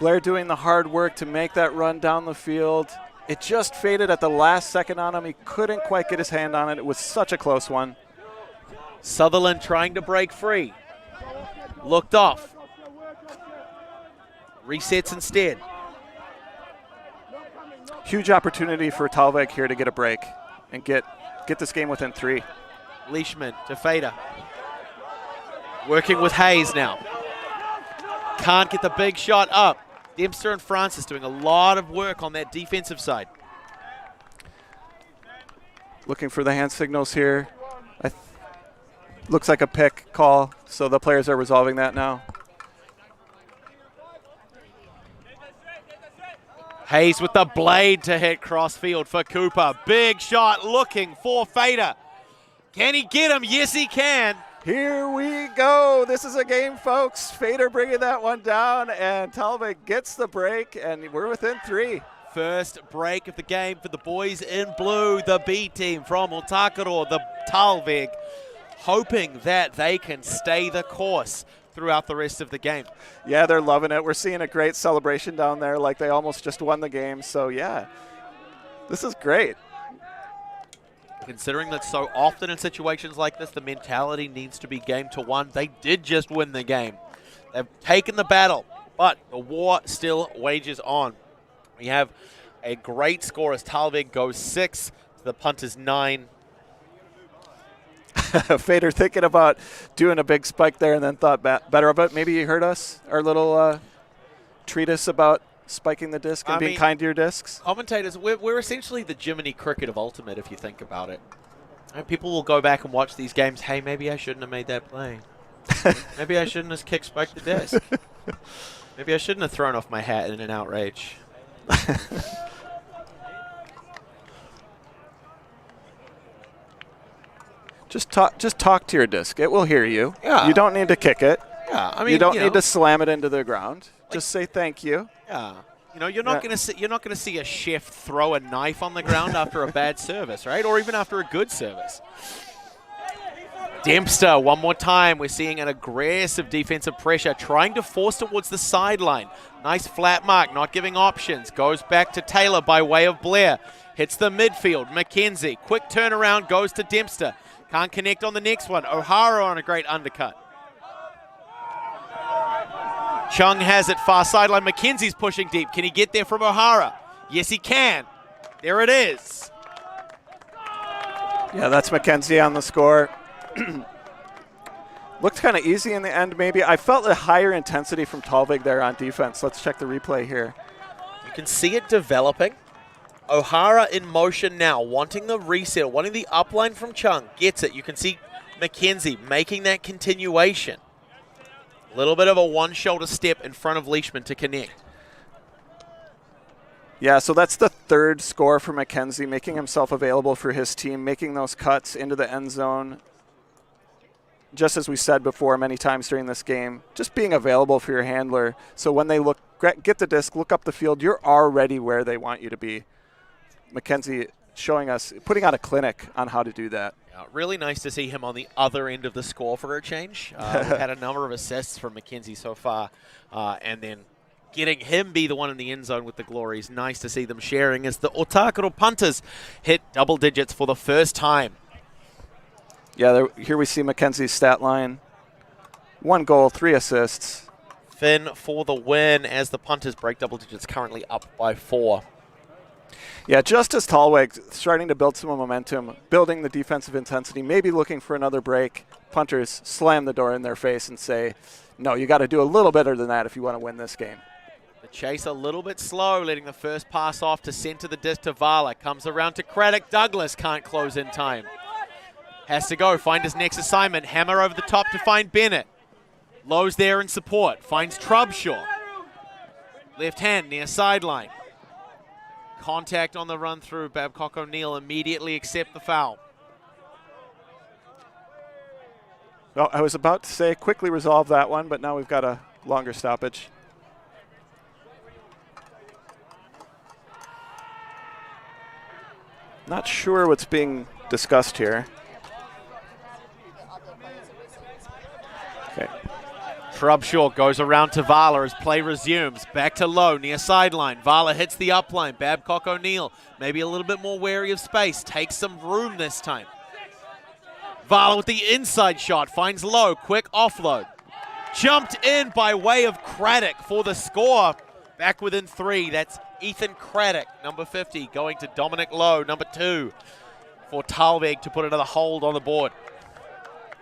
Blair doing the hard work to make that run down the field. It just faded at the last second on him. He couldn't quite get his hand on it. It was such a close one. Sutherland trying to break free. Looked off. Resets instead. Huge opportunity for Thalweg here to get a break and get this game within 3. Leishman to Fader. Working with Hayes now. Can't get the big shot up. Dempster and Francis doing a lot of work on that defensive side. Looking for the hand signals here. Looks like a pick call, so the players are resolving that now. Hayes with the blade to hit crossfield for Cooper. Big shot looking for Fader. Can he get him? Yes, he can. Here we go. This is a game, folks. Fader bringing that one down, and Thalweg gets the break, and we're within 3. First break of the game for the boys in blue, the B team from Ōtākaro, the Thalweg, hoping that they can stay the course throughout the rest of the game. Yeah, they're loving it. We're seeing a great celebration down there, like they almost just won the game. So, yeah, this is great. Considering that so often in situations like this, the mentality needs to be game to one. They did just win the game. They've taken the battle, but the war still wages on. We have a great score as Thalweg goes 6 to the Punters 9. Fader thinking about doing a big spike there and then thought better of it. Maybe you heard us, our little treatise about spiking the disc and being kind to your discs. Commentators, we're essentially the Jiminy Cricket of Ultimate, if you think about it. And people will go back and watch these games. Hey, maybe I shouldn't have made that play. Maybe I shouldn't have kick spiked the disc. Maybe I shouldn't have thrown off my hat in an outrage. Just talk to your disc. It will hear you. Yeah. You don't need to kick it. Yeah, I mean, you don't need to slam it into the ground. Just say thank you. Yeah. You know, you're not going to see a chef throw a knife on the ground after a bad service, right? Or even after a good service. Dempster, one more time. We're seeing an aggressive defensive pressure, trying to force towards the sideline. Nice flat mark, not giving options. Goes back to Taylor by way of Blair. Hits the midfield. McKenzie, quick turnaround, goes to Dempster. Can't connect on the next one. O'Hara on a great undercut. Chung has it, far sideline. McKenzie's pushing deep. Can he get there from O'Hara? Yes, he can. There it is. Yeah, that's McKenzie on the score. Looked kind of easy in the end, maybe. I felt a higher intensity from Thalweg there on defense. Let's check the replay here. You can see it developing. O'Hara in motion now, wanting the reset, wanting the upline from Chung. Gets it. You can see McKenzie making that continuation. A little bit of a one-shoulder step in front of Leishman to connect. Yeah, so that's the third score for McKenzie, making himself available for his team, making those cuts into the end zone. Just as we said before many times during this game, just being available for your handler. So when they get the disc, look up the field, you're already where they want you to be. McKenzie showing us, putting out a clinic on how to do that. Yeah, really nice to see him on the other end of the score for a change. We've had a number of assists from McKenzie so far, and then getting him be the one in the end zone with the glories. Nice to see them sharing as the Ōtākaro Punters hit double digits for the first time. Yeah, here we see McKenzie's stat line. 1 goal, 3 assists. Finn for the win as the Punters break double digits, currently up by 4. Yeah, just as Thalweg starting to build some momentum, building the defensive intensity, maybe looking for another break, Punters slam the door in their face and say, no, you got to do a little better than that if you want to win this game. The chase a little bit slow, letting the first pass off to center the disc to Vala. Comes around to Craddock. Douglas can't close in time. Has to go, find his next assignment. Hammer over the top to find Bennett. Lowe's there in support. Finds Trubshaw. Left hand near sideline. Contact on the run through. Babcock O'Neill immediately accept the foul. Well, I was about to say quickly resolve that one, but now we've got a longer stoppage. Not sure what's being discussed here. Okay. Trubshaw goes around to Vala as play resumes. Back to Lowe, near sideline. Vala hits the upline. Babcock O'Neill, maybe a little bit more wary of space. Takes some room this time. Vala with the inside shot. Finds Lowe. Quick offload. Jumped in by way of Craddock for the score. Back within 3. That's Ethan Craddock, number 50, going to Dominic Lowe, number 2, for Thalweg to put another hold on the board.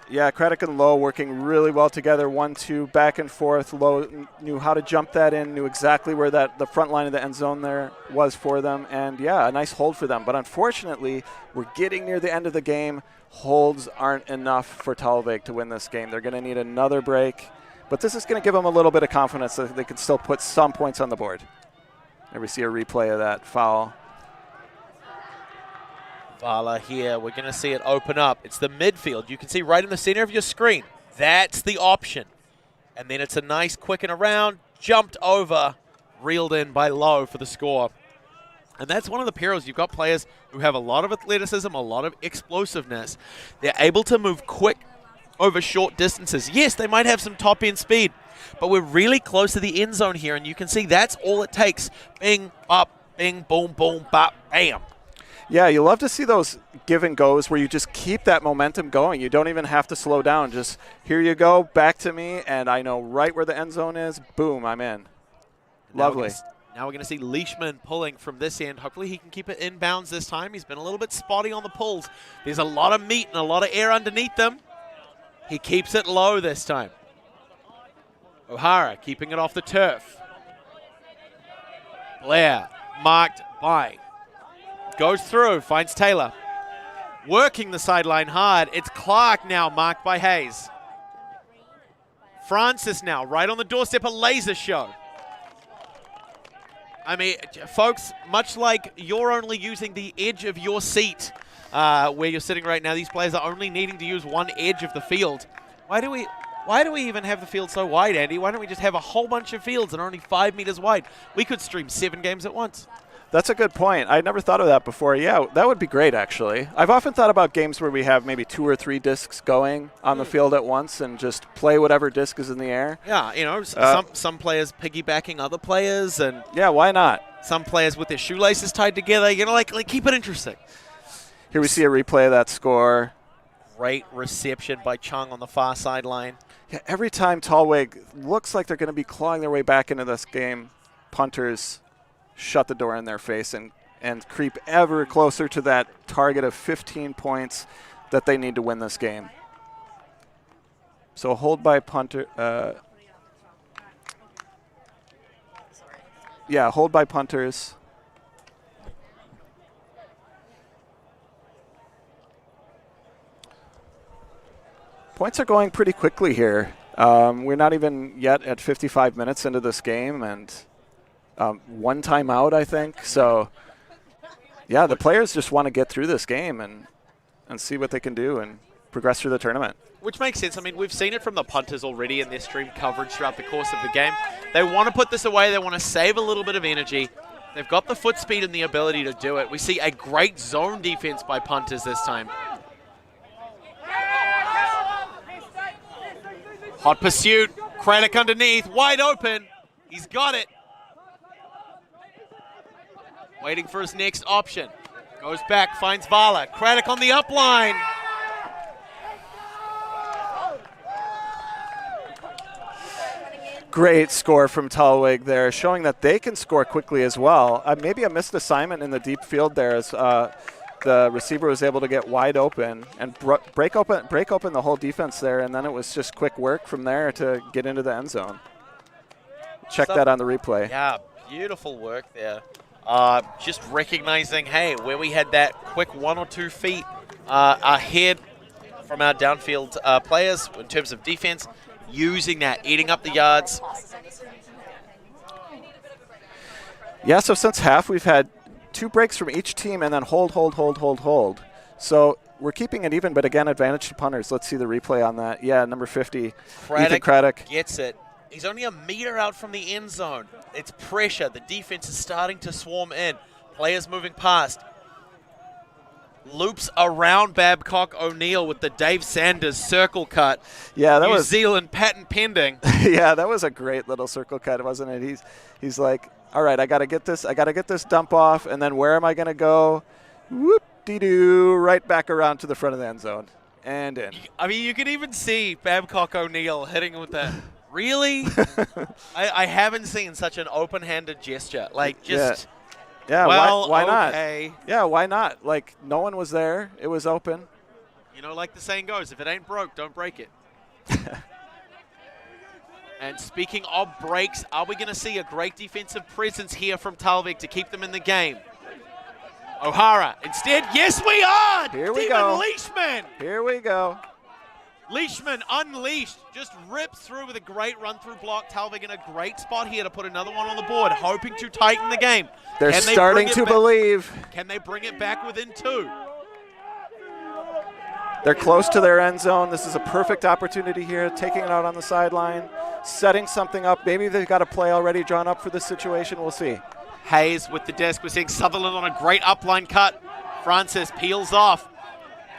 Yeah, Craddock and Lowe working really well together, 1-2, back and forth. Lowe knew how to jump that in, knew exactly where the front line of the end zone there was for them, and yeah, a nice hold for them. But unfortunately, we're getting near the end of the game. Holds aren't enough for Thalweg to win this game. They're going to need another break, but this is going to give them a little bit of confidence that they can still put some points on the board. There we see a replay of that foul. Vala here, we're going to see it open up. It's the midfield. You can see right in the center of your screen. That's the option. And then it's a nice quick and around, jumped over, reeled in by Lowe for the score. And that's one of the perils. You've got players who have a lot of athleticism, a lot of explosiveness. They're able to move quick over short distances. Yes, they might have some top-end speed, but we're really close to the end zone here, and you can see that's all it takes. Bing, up, bing, boom, boom, bop, bam. Yeah, you love to see those give and goes where you just keep that momentum going. You don't even have to slow down. Just here you go, back to me, and I know right where the end zone is. Boom, I'm in. Lovely. Now we're going to see Leishman pulling from this end. Hopefully he can keep it inbounds this time. He's been a little bit spotty on the pulls. There's a lot of meat and a lot of air underneath them. He keeps it low this time. O'Hara keeping it off the turf. Blair marked by. Goes through, finds Taylor. Working the sideline hard. It's Clark now marked by Hayes. Francis now right on the doorstep, a laser show. I mean, folks, much like you're only using the edge of your seat where you're sitting right now, these players are only needing to use one edge of the field. Why do we even have the field so wide, Andy? Why don't we just have a whole bunch of fields and only 5 meters wide? We could stream 7 games at once. That's a good point. I never thought of that before. Yeah, that would be great, actually. I've often thought about games where we have maybe 2 or 3 discs going on the field at once and just play whatever disc is in the air. Yeah, you know, some players piggybacking other players, and yeah, why not? Some players with their shoelaces tied together. You know, like keep it interesting. Here we see a replay of that score. Great reception by Chung on the far sideline. Yeah, every time Thalweg looks like they're going to be clawing their way back into this game, punters shut the door in their face and creep ever closer to that target of 15 points that they need to win this game. So hold by punter. Yeah, hold by punters. Points are going pretty quickly here. We're not even yet at 55 minutes into this game, and 1 timeout, I think. So, yeah, the players just want to get through this game and see what they can do and progress through the tournament. Which makes sense. I mean, we've seen it from the punters already in their stream coverage throughout the course of the game. They want to put this away. They want to save a little bit of energy. They've got the foot speed and the ability to do it. We see a great zone defense by punters this time. Hot pursuit. Craddock underneath. Wide open. He's got it. Waiting for his next option. Goes back, finds Vala. Craddock on the up line. Great score from Thalweg there, showing that they can score quickly as well. Maybe a missed assignment in the deep field there as the receiver was able to get wide open and break open the whole defense there, and then it was just quick work from there to get into the end zone. Check that on the replay. Yeah, beautiful work there. Just recognizing, hey, where we had that quick 1 or 2 feet ahead from our downfield players in terms of defense, using that, eating up the yards. Yeah, so since half, we've had 2 breaks from each team and then hold. So we're keeping it even, but again, advantage to punters. Let's see the replay on that. Yeah, number 50, Ethan Craddock. Gets it. He's only a meter out from the end zone. It's pressure. The defense is starting to swarm in. Players moving past. Loops around Babcock O'Neill with the Dave Sanders circle cut. Yeah, that New was Zealand patent pending. Yeah, that was a great little circle cut, wasn't it? He's like, all right, I gotta get this dump off, and then where am I gonna go? Whoop-de-doo, right back around to the front of the end zone and in. I mean, you could even see Babcock O'Neill hitting with that. Really? I haven't seen such an open-handed gesture. Like, just. Yeah, well, why not? Okay. Yeah, why not? Like, no one was there. It was open. You know, like the saying goes, if it ain't broke, don't break it. And speaking of breaks, are we going to see a great defensive presence here from Thalweg to keep them in the game? O'Hara instead. Yes, we are! Here we go. Leishman! Here we go. Leishman unleashed, just rips through with a great run-through block. Thalweg in a great spot here to put another one on the board, hoping to tighten the game. They're starting to believe. Can they bring it back within 2? They're close to their end zone. This is a perfect opportunity here, taking it out on the sideline, setting something up. Maybe they've got a play already drawn up for this situation. We'll see. Hayes with the disc. We're seeing Sutherland on a great upline cut. Francis peels off.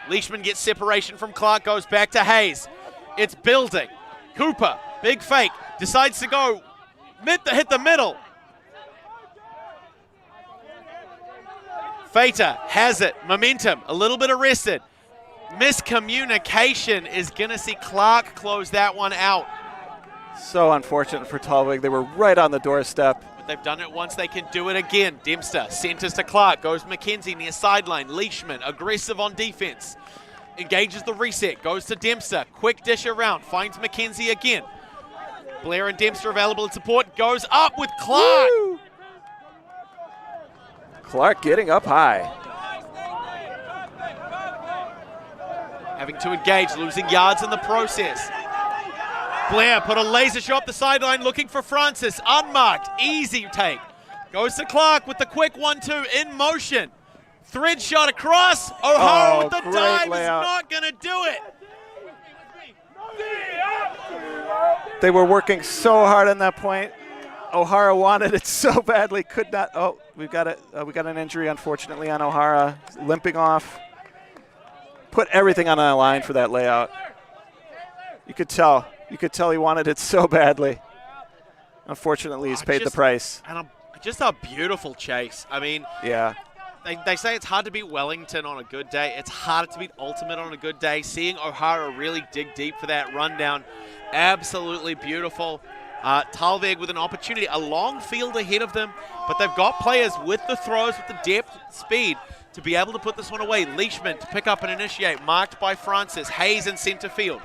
Leishman gets separation from Clark, goes back to Hayes. It's building. Cooper, big fake, decides to go hit the middle. Fater has it, momentum, a little bit arrested. Miscommunication is going to see Clark close that one out. So unfortunate for Thalweg. They were right on the doorstep. They've done it once, they can do it again. Dempster centers to Clark, goes McKenzie near sideline. Leishman, aggressive on defense. Engages the reset, goes to Dempster. Quick dish around, finds McKenzie again. Blair and Dempster available in support, goes up with Clark. Woo! Clark getting up high. Having to engage, losing yards in the process. Blair put a laser shot up the sideline looking for Francis. Unmarked, easy take. Goes to Clark with the quick 1-2 in motion. Thread shot across. O'Hara with the dive layout. is not going to do it. They were working so hard on that point. O'Hara wanted it so badly, could not. Oh, we got an injury, unfortunately, on O'Hara, limping off. Put everything on the line for that layout. You could tell he wanted it so badly. Unfortunately, he's paid the price. And just a beautiful chase. I mean, yeah. They say it's hard to beat Wellington on a good day. It's harder to beat Ultimate on a good day. Seeing O'Hara really dig deep for that rundown, absolutely beautiful. Thalweg with an opportunity, a long field ahead of them, but they've got players with the throws, with the depth, speed, to be able to put this one away. Leishman to pick up and initiate, marked by Francis. Hayes in center field.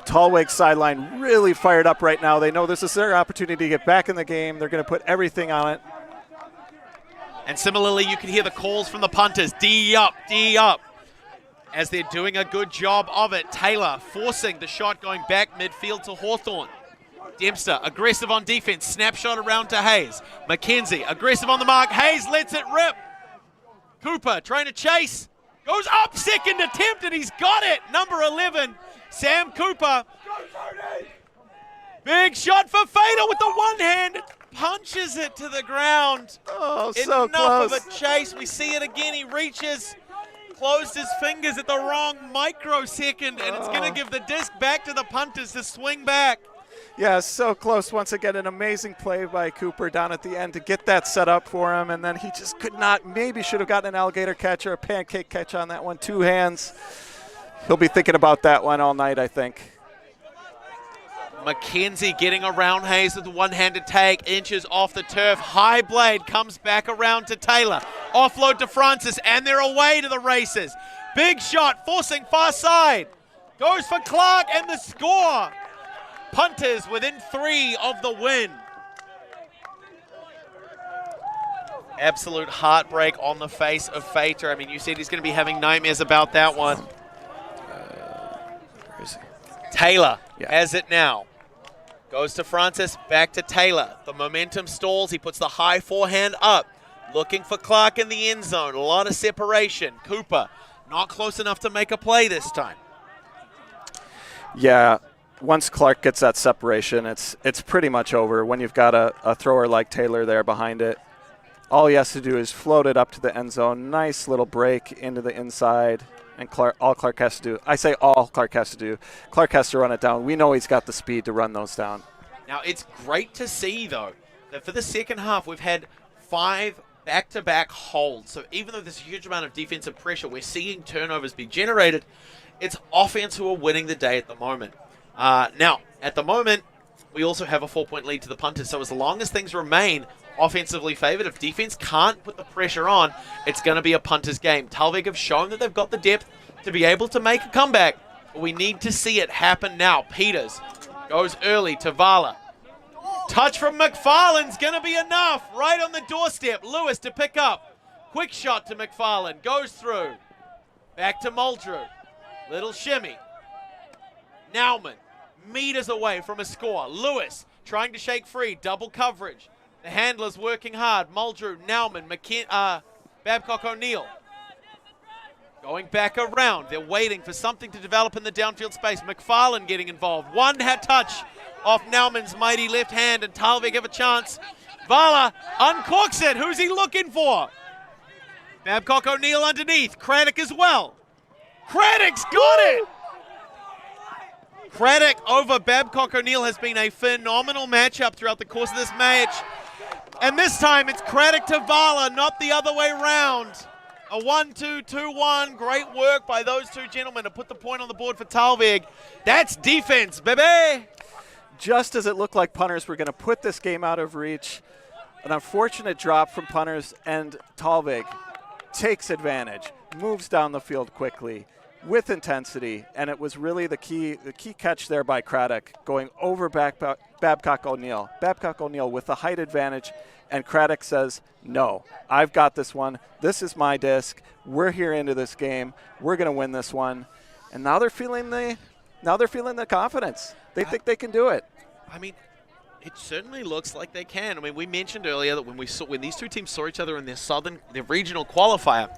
Thalweg sideline really fired up right now. They know this is their opportunity to get back in the game. They're going to put everything on it. And similarly, you can hear the calls from the punters. D up, as they're doing a good job of it. Taylor forcing the shot going back midfield to Hawthorn. Dempster, aggressive on defense. Snapshot around to Hayes. McKenzie, aggressive on the mark. Hayes lets it rip. Cooper trying to chase. Goes up, second attempt, and he's got it. Number 11, Sam Cooper. Big shot for Fader with the one hand. Punches it to the ground. Oh, so Enough close. of a chase. We see it again. He reaches, closed his fingers at the wrong microsecond, and it's going to give the disc back to the punters to swing back. Yeah, so close. Once again, an amazing play by Cooper down at the end to get that set up for him, and then he just could not, maybe should have gotten an alligator catch or a pancake catch on that one. 2 hands. He'll be thinking about that one all night, I think. McKenzie getting around Hayes with a one-handed take, inches off the turf. High blade comes back around to Taylor. Offload to Francis, and they're away to the races. Big shot, forcing far side. Goes for Clark, and the score. Punters within 3 of the win. Absolute heartbreak on the face of Fater. I mean, you said he's going to be having nightmares about that one. Where is he? Taylor has it now. Goes to Francis, back to Taylor. The momentum stalls. He puts the high forehand up. Looking for Clark in the end zone. A lot of separation. Cooper not close enough to make a play this time. Yeah, once Clark gets that separation, it's pretty much over. When you've got a thrower like Taylor there behind it, all he has to do is float it up to the end zone. Nice little break into the inside. And all Clark has to do, I say all Clark has to do, Clark has to run it down. We know he's got the speed to run those down. Now, it's great to see, though, that for the second half, we've had 5 back-to-back holds. So even though there's a huge amount of defensive pressure, we're seeing turnovers be generated. It's offense who are winning the day at the moment. Now, at the moment, we also have a 4-point lead to the punters. So as long as things remain offensively favored, if defense can't put the pressure on, it's going to be a punters game. Thalweg have shown that they've got the depth to be able to make a comeback. We need to see it happen now. Peters goes early to Vala. Touch from McFarlane's going to be enough. Right on the doorstep. Lewis to pick up. Quick shot to McFarlane. Goes through. Back to Muldrew. Little shimmy. Nauman meters away from a score. Lewis trying to shake free. Double coverage. The handler's working hard. Muldrew, Nauman, Babcock O'Neill. Going back around. They're waiting for something to develop in the downfield space. McFarlane getting involved. One touch off Nauman's mighty left hand, and Thalweg have a chance. Vala uncorks it. Who's he looking for? Babcock O'Neill underneath. Craddock as well. Craddock's got it! Craddock over Babcock O'Neill has been a phenomenal matchup throughout the course of this match. And this time it's Craddock to Vala, not the other way around. A 1-2, 2-1. Great work by those two gentlemen to put the point on the board for Thalweg. That's defense, baby. Just as it looked like punters were going to put this game out of reach, an unfortunate drop from Punters, and Thalweg takes advantage, moves down the field quickly with intensity, and it was really the key catch there by Craddock, going over Babcock O'Neill. Babcock O'Neill with the height advantage, and Craddock says, no, I've got this one. This is my disc. We're here into this game. We're going to win this one. And now they're feeling the confidence. They think they can do it. I mean, it certainly looks like they can. I mean, we mentioned earlier that when these two teams saw each other in their regional qualifier,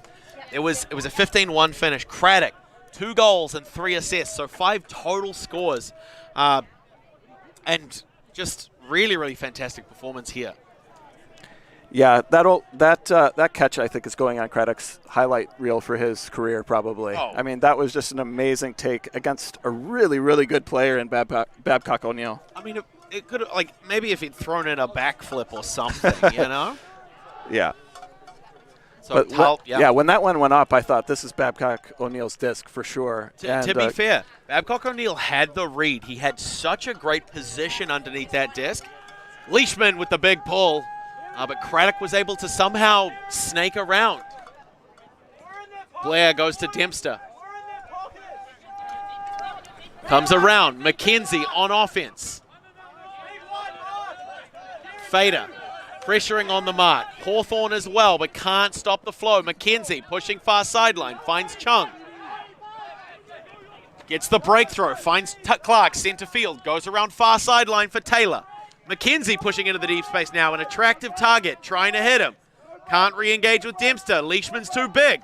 it was a 15-1 finish. Craddock, 2 goals and 3 assists, so 5 total scores, and just really, really fantastic performance here. Yeah, that catch I think is going on Craddock's highlight reel for his career probably. Oh. I mean, that was just an amazing take against a really, really good player in Babcock O'Neill. I mean, it could have, like, maybe if he'd thrown in a backflip or something, you know? Yeah. So yeah, when that one went up, I thought this is Babcock O'Neill's disc for sure. To be fair, Babcock O'Neill had the read. He had such a great position underneath that disc. Leishman with the big pull, but Craddock was able to somehow snake around. Blair goes to Dempster. Comes around. McKenzie on offense. Fader pressuring on the mark. Hawthorne as well, but can't stop the flow. McKenzie pushing far sideline. Finds Chung. Gets the breakthrough. Finds Clark center field. Goes around far sideline for Taylor. McKenzie pushing into the deep space now. An attractive target. Trying to hit him. Can't re-engage with Dempster. Leishman's too big.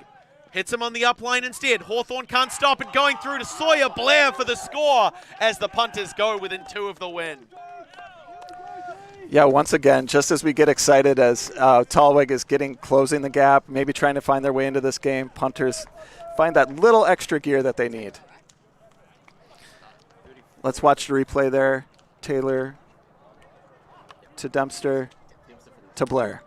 Hits him on the up line instead. Hawthorne can't stop it. Going through to Sawyer. Blair for the score as the Punters go within 2 of the win. Yeah, once again, just as we get excited as Thalweg is closing the gap, maybe trying to find their way into this game, Punters find that little extra gear that they need. Let's watch the replay there. Taylor to Dempster to Blair.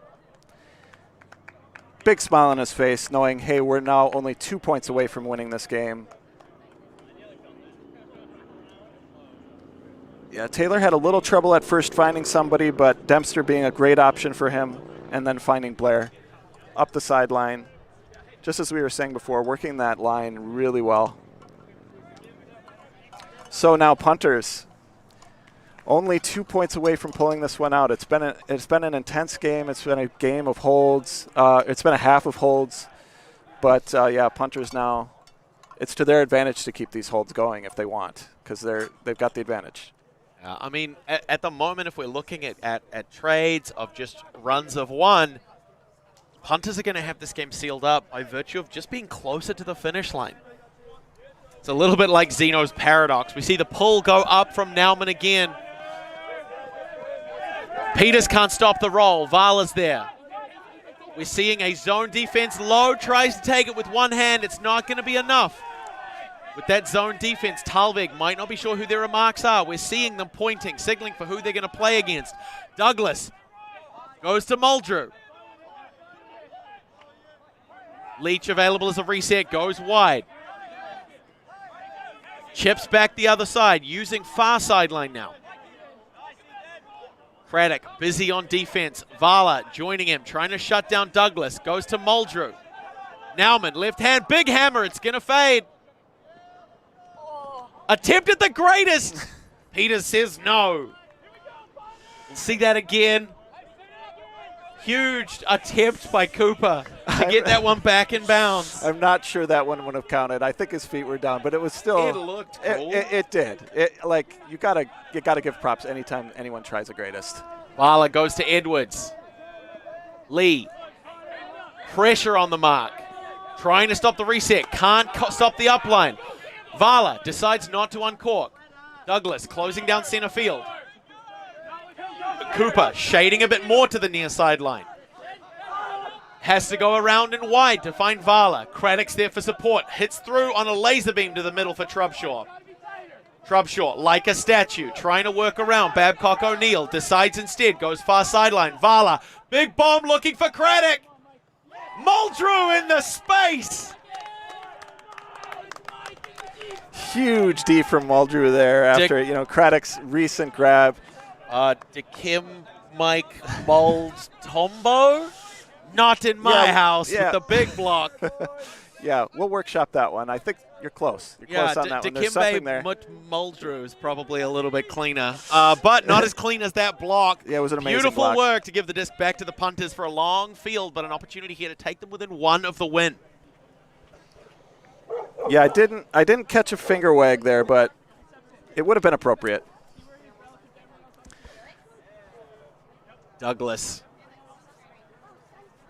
Big smile on his face, knowing, hey, we're now only 2 points away from winning this game. Yeah, Taylor had a little trouble at first finding somebody, but Dempster being a great option for him, and then finding Blair up the sideline. Just as we were saying before, working that line really well. So now Punters, only 2 points away from pulling this one out. It's been an intense game. It's been a game of holds. It's been a half of holds, but yeah, Punters now, it's to their advantage to keep these holds going if they want, because they've got the advantage. I mean, at the moment, if we're looking at trades of just runs of one, Punters are going to have this game sealed up by virtue of just being closer to the finish line. It's a little bit like Zeno's paradox. We see the pull go up from Nauman again. Peters can't stop the roll. Vala's there. We're seeing a zone defense. Lowe tries to take it with one hand. It's not going to be enough. With that zone defense, Thalweg might not be sure who their remarks are. We're seeing them pointing, signaling for who they're going to play against. Douglas goes to Muldrew. Leach available as a reset, goes wide. Chips back the other side, using far sideline now. Craddock busy on defense. Vala joining him, trying to shut down Douglas. Goes to Muldrew. Nauman, left hand, big hammer. It's going to fade. Attempt at the greatest. Peters says no. We'll see that again. Huge attempt by Cooper to get that one back in bounds. I'm not sure that one would have counted. I think his feet were down, but it was still. It looked cool. It did. Like you gotta give props anytime anyone tries the greatest. Vala goes to Edwards. Lee. Pressure on the mark. Trying to stop the reset. Can't stop the upline. Vala decides not to uncork. Douglas closing down center field. Cooper shading a bit more to the near sideline. Has to go around and wide to find Vala. Craddock's there for support. Hits through on a laser beam to the middle for Trubshaw. Trubshaw, like a statue, trying to work around Babcock O'Neill. Decides instead, goes far sideline. Vala, big bomb looking for Craddock. Muldrew in the space. Huge D from Muldrew there after Craddock's recent grab. Dikim Mike Mold-Tombo. Not in my house with the big block. Yeah, we'll workshop that one. I think you're close. You're close on that one. There's something there. Muldrew is probably a little bit cleaner, but not as clean as that block. Yeah, it was an amazing Beautiful block. work to give the disc back to the punters for a long field, but an opportunity here to take them within one of the win. Yeah, I didn't catch a finger wag there, but it would have been appropriate. Douglas,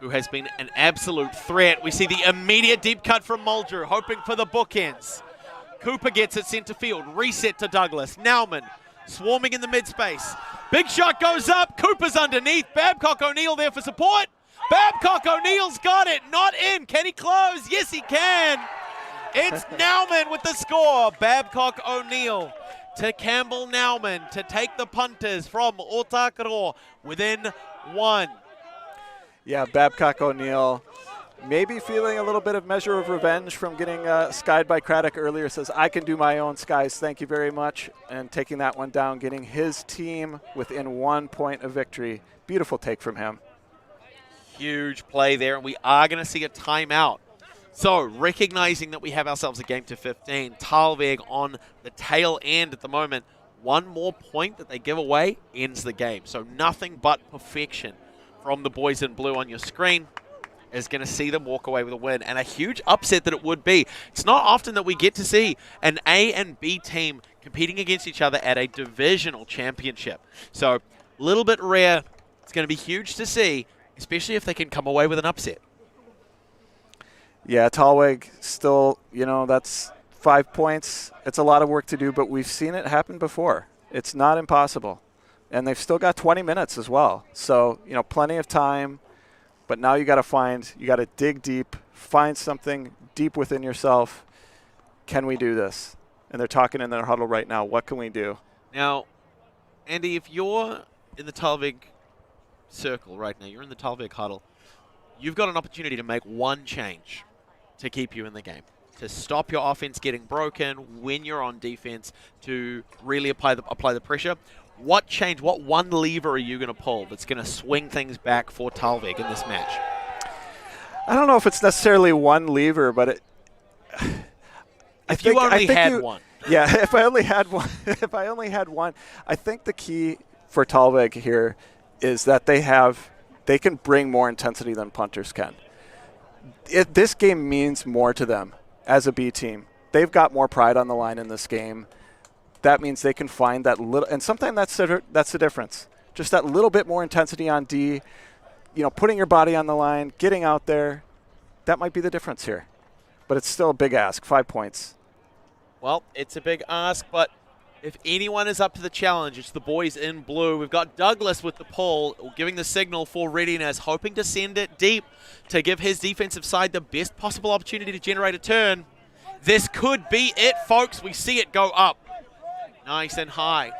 who has been an absolute threat. We see the immediate deep cut from Muldrew, hoping for the bookends. Cooper gets it center field, reset to Douglas. Nauman swarming in the mid-space. Big shot goes up, Cooper's underneath. Babcock O'Neill there for support. Babcock O'Neill's got it, not in. Can he close? Yes, he can. It's Nauman with the score. Babcock O'Neill to Campbell Nauman to take the punters from Ōtākaro within one. Yeah, Babcock O'Neill maybe feeling a little bit of measure of revenge from getting skied by Craddock earlier. Says, I can do my own skies, thank you very much. And taking that one down, getting his team within 1 point of victory. Beautiful take from him. Huge play there, and we are going to see a timeout. So, recognizing that we have ourselves a game to 15, Thalweg on the tail end at the moment. One more point that they give away ends the game. So, nothing but perfection from the boys in blue on your screen is going to see them walk away with a win, and a huge upset that it would be. It's not often that we get to see an A and B team competing against each other at a divisional championship. So, a little bit rare. It's going to be huge to see, especially if they can come away with an upset. Yeah, Thalweg still, that's 5 points. It's a lot of work to do, but we've seen it happen before. It's not impossible. And they've still got 20 minutes as well. So, plenty of time. But now you got to dig deep, find something deep within yourself. Can we do this? And they're talking in their huddle right now. What can we do? Now, Andy, if you're in the Thalweg circle right now, you're in the Thalweg huddle, you've got an opportunity to make one change to keep you in the game, to stop your offense getting broken when you're on defense, to really apply the pressure. What change, what one lever are you going to pull that's going to swing things back for Thalweg in this match? I don't know if it's necessarily one lever, but if you only had one. Yeah, if I only had one, I think the key for Thalweg here is that they can bring more intensity than punters can. This game means more to them as a B team. They've got more pride on the line in this game. That means they can find that little, and sometimes that's the difference. Just that little bit more intensity on D, putting your body on the line, getting out there, that might be the difference here. But it's still a big ask, 5 points. Well, it's a big ask, but if anyone is up to the challenge, it's the boys in blue. We've got Douglas with the pull, giving the signal for readiness, hoping to send it deep to give his defensive side the best possible opportunity to generate a turn. This could be it, folks. We see it go up. Nice and high.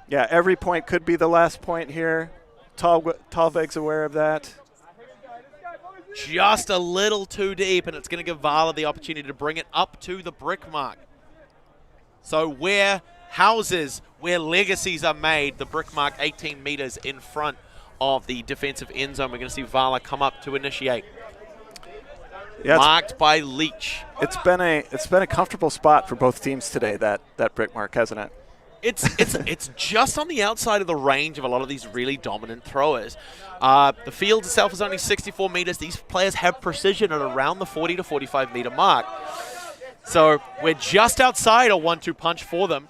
Yeah, every point could be the last point here. Thalweg's aware of that. Just a little too deep, and it's going to give Vala the opportunity to bring it up to the brick mark. So where legacies are made, the brick mark 18 meters in front of the defensive end zone. We're going to see Vala come up to initiate. Yeah, marked by Leach. It's been a comfortable spot for both teams today, that brick mark, hasn't it? It's just on the outside of the range of a lot of these really dominant throwers. The field itself is only 64 meters. These players have precision at around the 40 to 45 meter mark. So we're just outside a 1-2 punch for them.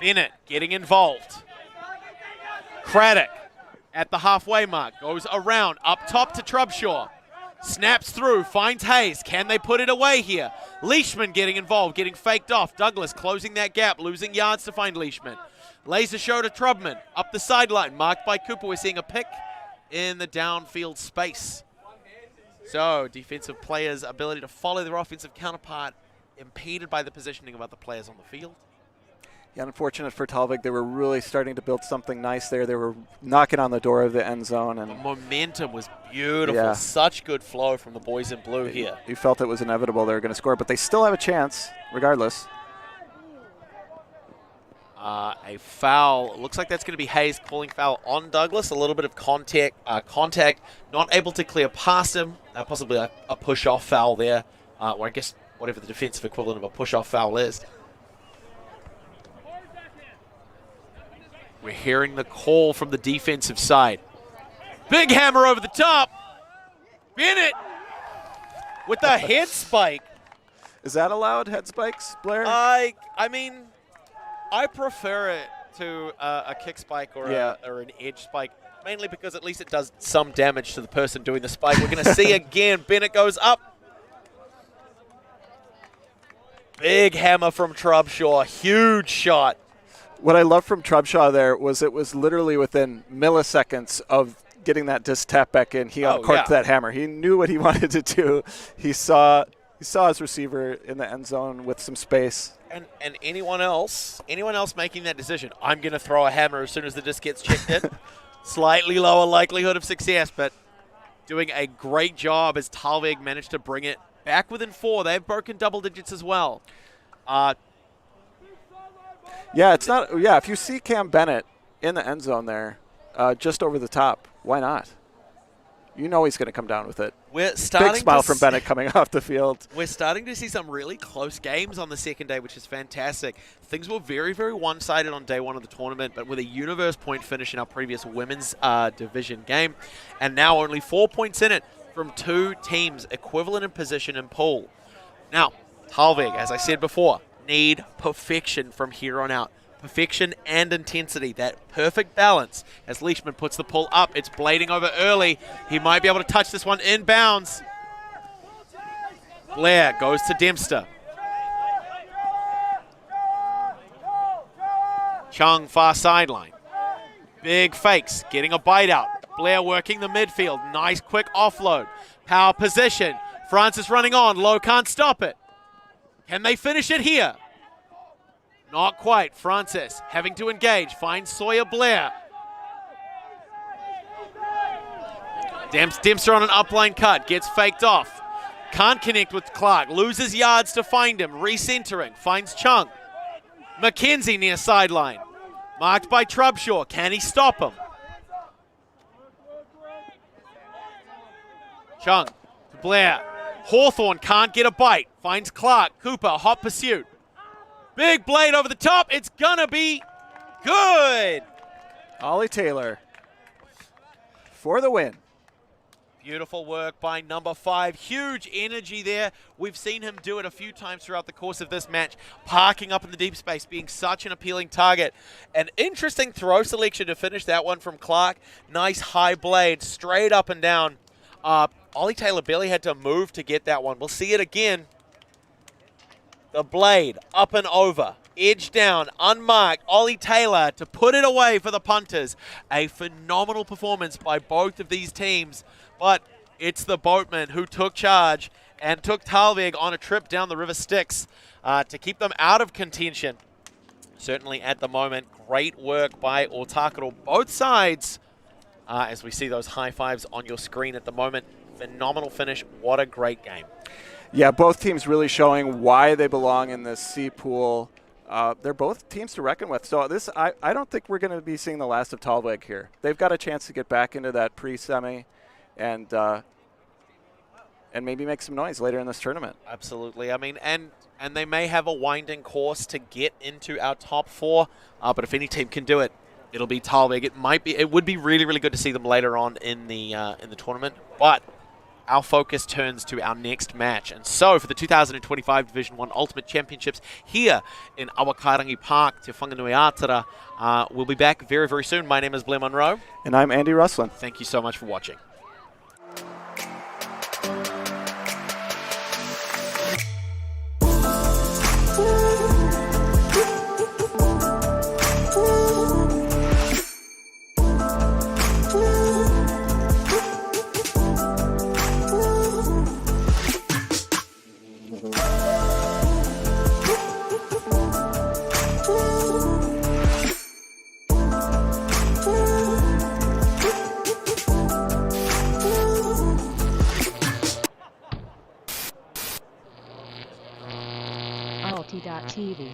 Bennett getting involved. Craddock at the halfway mark goes around up top to Trubshaw. Snaps through, finds Hayes. Can they put it away here? Leishman getting involved, getting faked off. Douglas closing that gap, losing yards to find Leishman. Laser show to Trubman, up the sideline, marked by Cooper. We're seeing a pick in the downfield space. So, defensive players' ability to follow their offensive counterpart impeded by the positioning of other players on the field. Yeah, unfortunate for Thalweg. They were really starting to build something nice there. They were knocking on the door of the end zone. And the momentum was beautiful. Yeah. Such good flow from the boys in blue here. You felt it was inevitable they were going to score, but they still have a chance regardless. A foul. Looks like that's going to be Hayes calling foul on Douglas. A little bit of contact, not able to clear past him. Possibly a push-off foul there, or I guess whatever the defensive equivalent of a push-off foul is. We're hearing the call from the defensive side. Big hammer over the top. Bennett with the head spike. Is that allowed, head spikes, Blair? I mean, I prefer it to a kick spike or an edge spike, mainly because at least it does some damage to the person doing the spike. We're going to see again, Bennett goes up. Big hammer from Trubshaw, huge shot. What I love from Trubshaw there was it was literally within milliseconds of getting that disc tap back in. He uncorked that hammer. He knew what he wanted to do. He saw his receiver in the end zone with some space. And anyone else making that decision, I'm going to throw a hammer as soon as the disc gets checked in. Slightly lower likelihood of success, but doing a great job as Thalweg managed to bring it back within 4. They've broken double digits as well. If you see Cam Bennett in the end zone there, just over the top, why not? You know he's going to come down with it. We're starting Big smile from Bennett coming off the field. We're starting to see some really close games on the second day, which is fantastic. Things were very, very one-sided on day 1 of the tournament, but with a universe point finish in our previous women's division game, and now only 4 points in it from 2 teams equivalent in position and pool. Now, Thalweg, as I said before, need perfection from here on out. Perfection and intensity, that perfect balance. As Leishman puts the pull up, it's blading over early. He might be able to touch this one inbounds. Blair goes to Dempster. Chung far sideline. Big fakes, getting a bite out. Blair working the midfield. Nice quick offload. Power position. Francis running on. Low can't stop it. Can they finish it here? Not quite. Francis having to engage. Finds Sawyer Blair. Dempster on an upline cut. Gets faked off. Can't connect with Clark. Loses yards to find him. Recentering. Finds Chung. McKenzie near sideline. Marked by Trubshaw. Can he stop him? Chung to Blair. Hawthorne can't get a bite. Finds Clark. Cooper, hot pursuit. Big blade over the top. It's gonna be good. Ollie Taylor for the win. Beautiful work by number 5. Huge energy there. We've seen him do it a few times throughout the course of this match, parking up in the deep space, being such an appealing target. An interesting throw selection to finish that one from Clark. Nice high blade, straight up and down. Ollie Taylor barely had to move to get that one. We'll see it again. The blade, up and over, edge down, unmarked. Ollie Taylor to put it away for the Punters. A phenomenal performance by both of these teams, but it's the boatmen who took charge and took Thalweg on a trip down the River Styx to keep them out of contention. Certainly at the moment, great work by Ōtākaro. Both sides, as we see those high fives on your screen at the moment. Phenomenal finish. What a great game. Yeah, both teams really showing why they belong in this C pool. They're both teams to reckon with. So this, I don't think we're going to be seeing the last of Thalweg here. They've got a chance to get back into that pre-semi and maybe make some noise later in this tournament. Absolutely. I mean, and they may have a winding course to get into our top 4. But if any team can do it, it'll be Thalweg. It would be really, really good to see them later on in the tournament. But our focus turns to our next match. And so for the 2025 Division 1 Ultimate Championships here in Awakarangi Park, Te Whanganui-a-Tara, we'll be back very, very soon. My name is Blair Monroe. And I'm Andy Russlin. Thank you so much for watching. ULTI.TV.